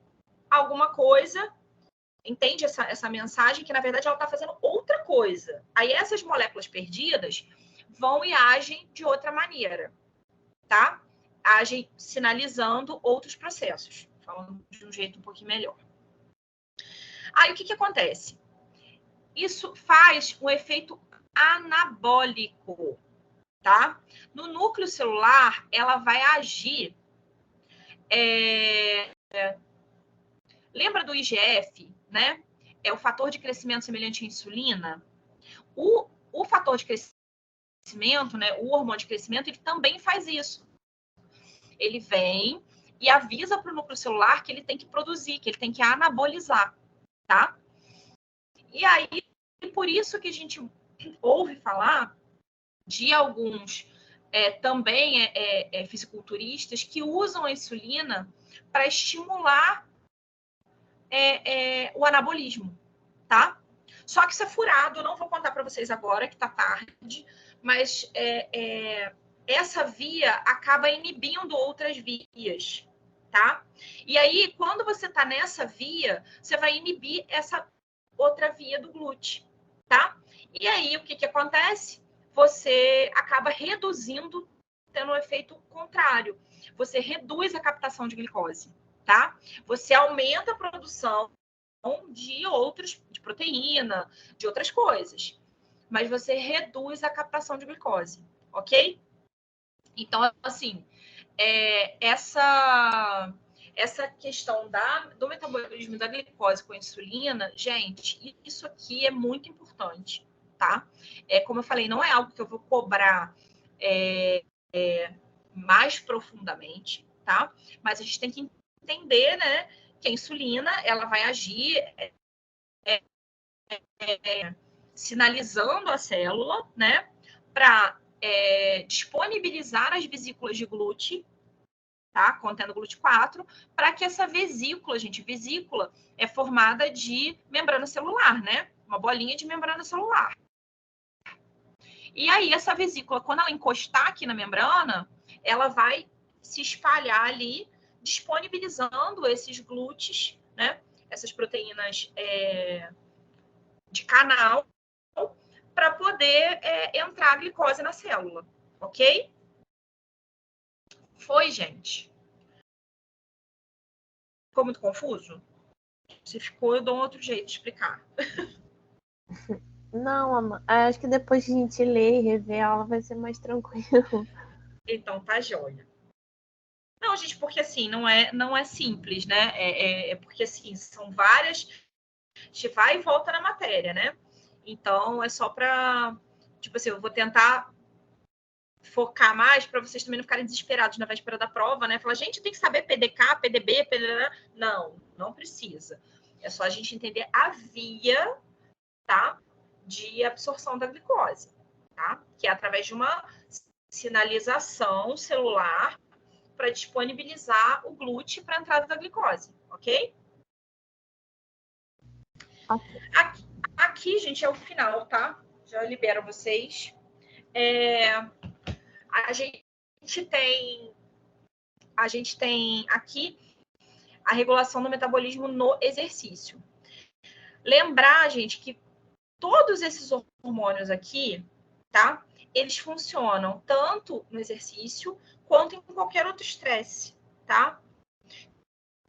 alguma coisa, entende essa mensagem que, na verdade, ela está fazendo outra coisa. Aí essas moléculas perdidas vão e agem de outra maneira, tá? Agem sinalizando outros processos, falando de um jeito um pouquinho melhor. Aí o que acontece? Isso faz um efeito anabólico, tá? No núcleo celular, ela vai agir... Lembra do IGF, né? É o fator de crescimento semelhante à insulina. O fator de crescimento, né? O hormônio de crescimento, ele também faz isso. Ele vem e avisa para o núcleo celular que ele tem que produzir, que ele tem que anabolizar, tá? E aí, por isso que a gente ouve falar de alguns também fisiculturistas que usam a insulina para estimular o anabolismo, tá? Só que isso é furado, eu não vou contar para vocês agora, que tá tarde, mas essa via acaba inibindo outras vias, tá? E aí, quando você tá nessa via, você vai inibir essa outra via do glúten, tá? E aí, o que acontece? Você acaba reduzindo, tendo um efeito contrário. Você reduz a captação de glicose, tá? Você aumenta a produção de proteína, de outras coisas. Mas você reduz a captação de glicose, ok? Então, assim, essa questão do metabolismo da glicose com a insulina, gente, isso aqui é muito importante, tá? Como eu falei, não é algo que eu vou cobrar mais profundamente, tá? Mas a gente tem que entender, né, que a insulina, ela vai agir sinalizando a célula, né, para disponibilizar as vesículas de glúten, tá, contendo GLUT4, para que essa vesícula, gente, vesícula é formada de membrana celular, né, uma bolinha de membrana celular. E aí, essa vesícula, quando ela encostar aqui na membrana, ela vai se espalhar ali, disponibilizando esses glúteos, né, essas proteínas de canal, para poder entrar a glicose na célula, ok? Foi, gente? Ficou muito confuso? Se ficou, eu dou um outro jeito de explicar. Não, acho que depois que a gente ler e rever a aula vai ser mais tranquilo. Então, tá joia. Não, gente, porque assim, não é simples, né? É porque assim, são várias. A gente vai e volta na matéria, né? Então, é só para. Tipo assim, eu vou tentar focar mais para vocês também não ficarem desesperados na véspera da prova, né? Falar, gente, tem que saber PDK, PDB, PDD. Não precisa. É só a gente entender a via, tá? De absorção da glicose, tá? Que é através de uma sinalização celular para disponibilizar o glúten para a entrada da glicose, ok? Aqui, gente, é o final, tá? Já libero vocês. A gente tem aqui a regulação do metabolismo no exercício. Lembrar, gente, que todos esses hormônios aqui, tá? Eles funcionam tanto no exercício quanto em qualquer outro estresse, tá?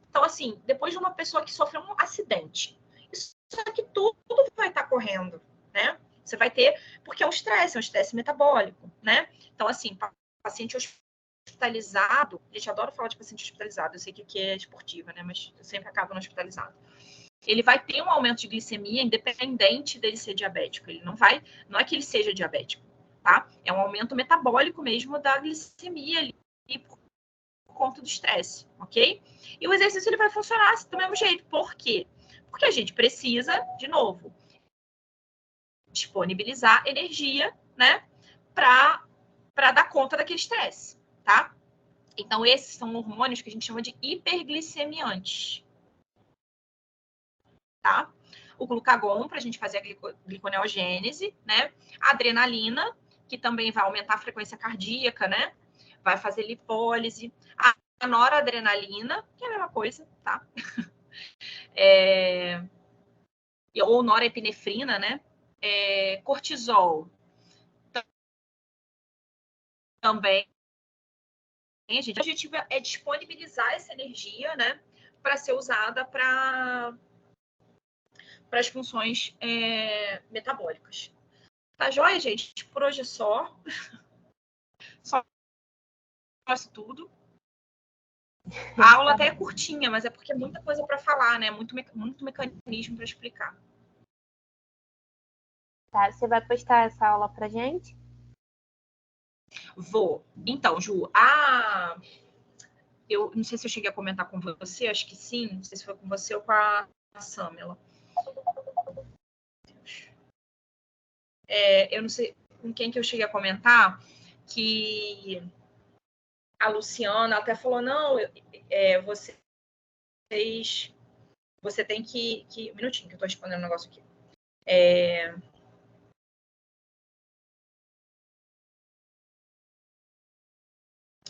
Então, assim, depois de uma pessoa que sofreu um acidente, isso aqui tudo vai estar correndo, né? Você vai ter, porque é um estresse metabólico, né? Então, assim, paciente hospitalizado, a gente adora falar de paciente hospitalizado, eu sei que aqui é esportiva, né? Mas eu sempre acabo no hospitalizado. Ele vai ter um aumento de glicemia independente dele ser diabético. Ele não é que ele seja diabético, tá? É um aumento metabólico mesmo da glicemia ali por conta do estresse, ok? E o exercício ele vai funcionar do mesmo jeito. Por quê? Porque a gente precisa, de novo, disponibilizar energia, né, para dar conta daquele estresse, tá? Então, esses são hormônios que a gente chama de hiperglicemiantes, tá? O glucagon, para a gente fazer a gliconeogênese, né? A adrenalina, que também vai aumentar a frequência cardíaca, né? Vai fazer lipólise. A noradrenalina, que é a mesma coisa, tá? Ou norepinefrina, né? Cortisol. Também. A gente, o objetivo é disponibilizar essa energia, né? Para ser usada para as funções metabólicas. Tá joia, gente? Por hoje é só. Só isso tudo. A aula até é curtinha, mas é porque é muita coisa para falar, né? Muito mecanismo para explicar. Tá, você vai postar essa aula pra gente? Vou. Então, Ju, eu não sei se eu cheguei a comentar com você, acho que sim. Não sei se foi com você ou com a Samela. Eu não sei com quem que eu cheguei a comentar, que a Luciana até falou, não, você tem que... Um minutinho, que eu tô respondendo um negócio aqui.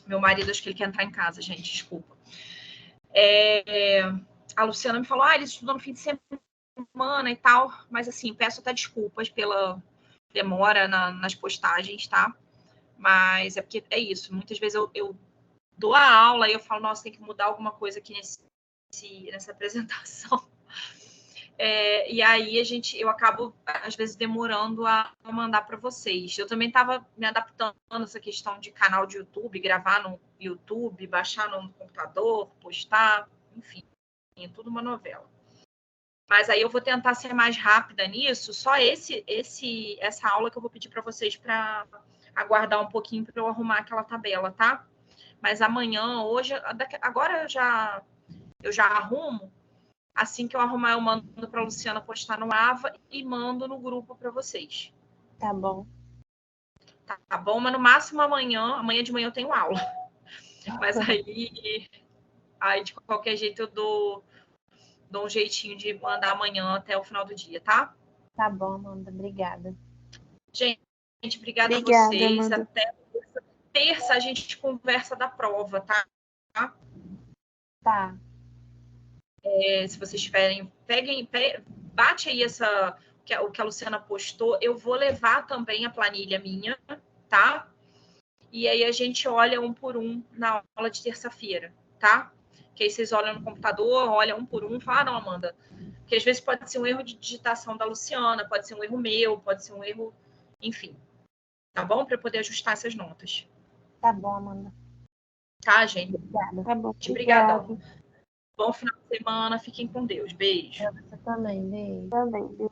Meu marido, acho que ele quer entrar em casa, gente, desculpa. A Luciana me falou, eles estudam no fim de semana e tal, mas assim, peço até desculpas pela demora nas postagens, tá? Mas é porque é isso, muitas vezes eu dou a aula e eu falo, nossa, tem que mudar alguma coisa aqui nessa apresentação. E aí eu acabo, às vezes, demorando a mandar para vocês. Eu também estava me adaptando a essa questão de canal de YouTube, gravar no YouTube, baixar no computador, postar, enfim, é tudo uma novela. Mas aí eu vou tentar ser mais rápida nisso, só essa aula que eu vou pedir para vocês para aguardar um pouquinho para eu arrumar aquela tabela, tá? Mas amanhã, hoje, agora eu já arrumo. Assim que eu arrumar, eu mando para a Luciana postar no AVA e mando no grupo para vocês. Tá bom. Tá bom? Mas no máximo amanhã de manhã eu tenho aula. Mas aí de qualquer jeito eu dou um jeitinho de mandar amanhã até o final do dia, tá? Tá bom, Amanda. Obrigada. Gente, obrigada a Obrigada, vocês. Amanda. Até terça a gente conversa da prova, tá? Tá. Se vocês tiverem, bate aí o que a Luciana postou. Eu vou levar também a planilha minha, tá? E aí a gente olha um por um na aula de terça-feira, tá? Que aí vocês olham no computador, olham um por um, falam, não, Amanda, que às vezes pode ser um erro de digitação da Luciana, pode ser um erro meu, pode ser um erro, enfim, tá bom? Para eu poder ajustar essas notas. Tá bom, Amanda. Tá, gente? Obrigada. Tá bom. Obrigadão. Bom final de semana, fiquem com Deus. Beijo. Você também, beijo. Também.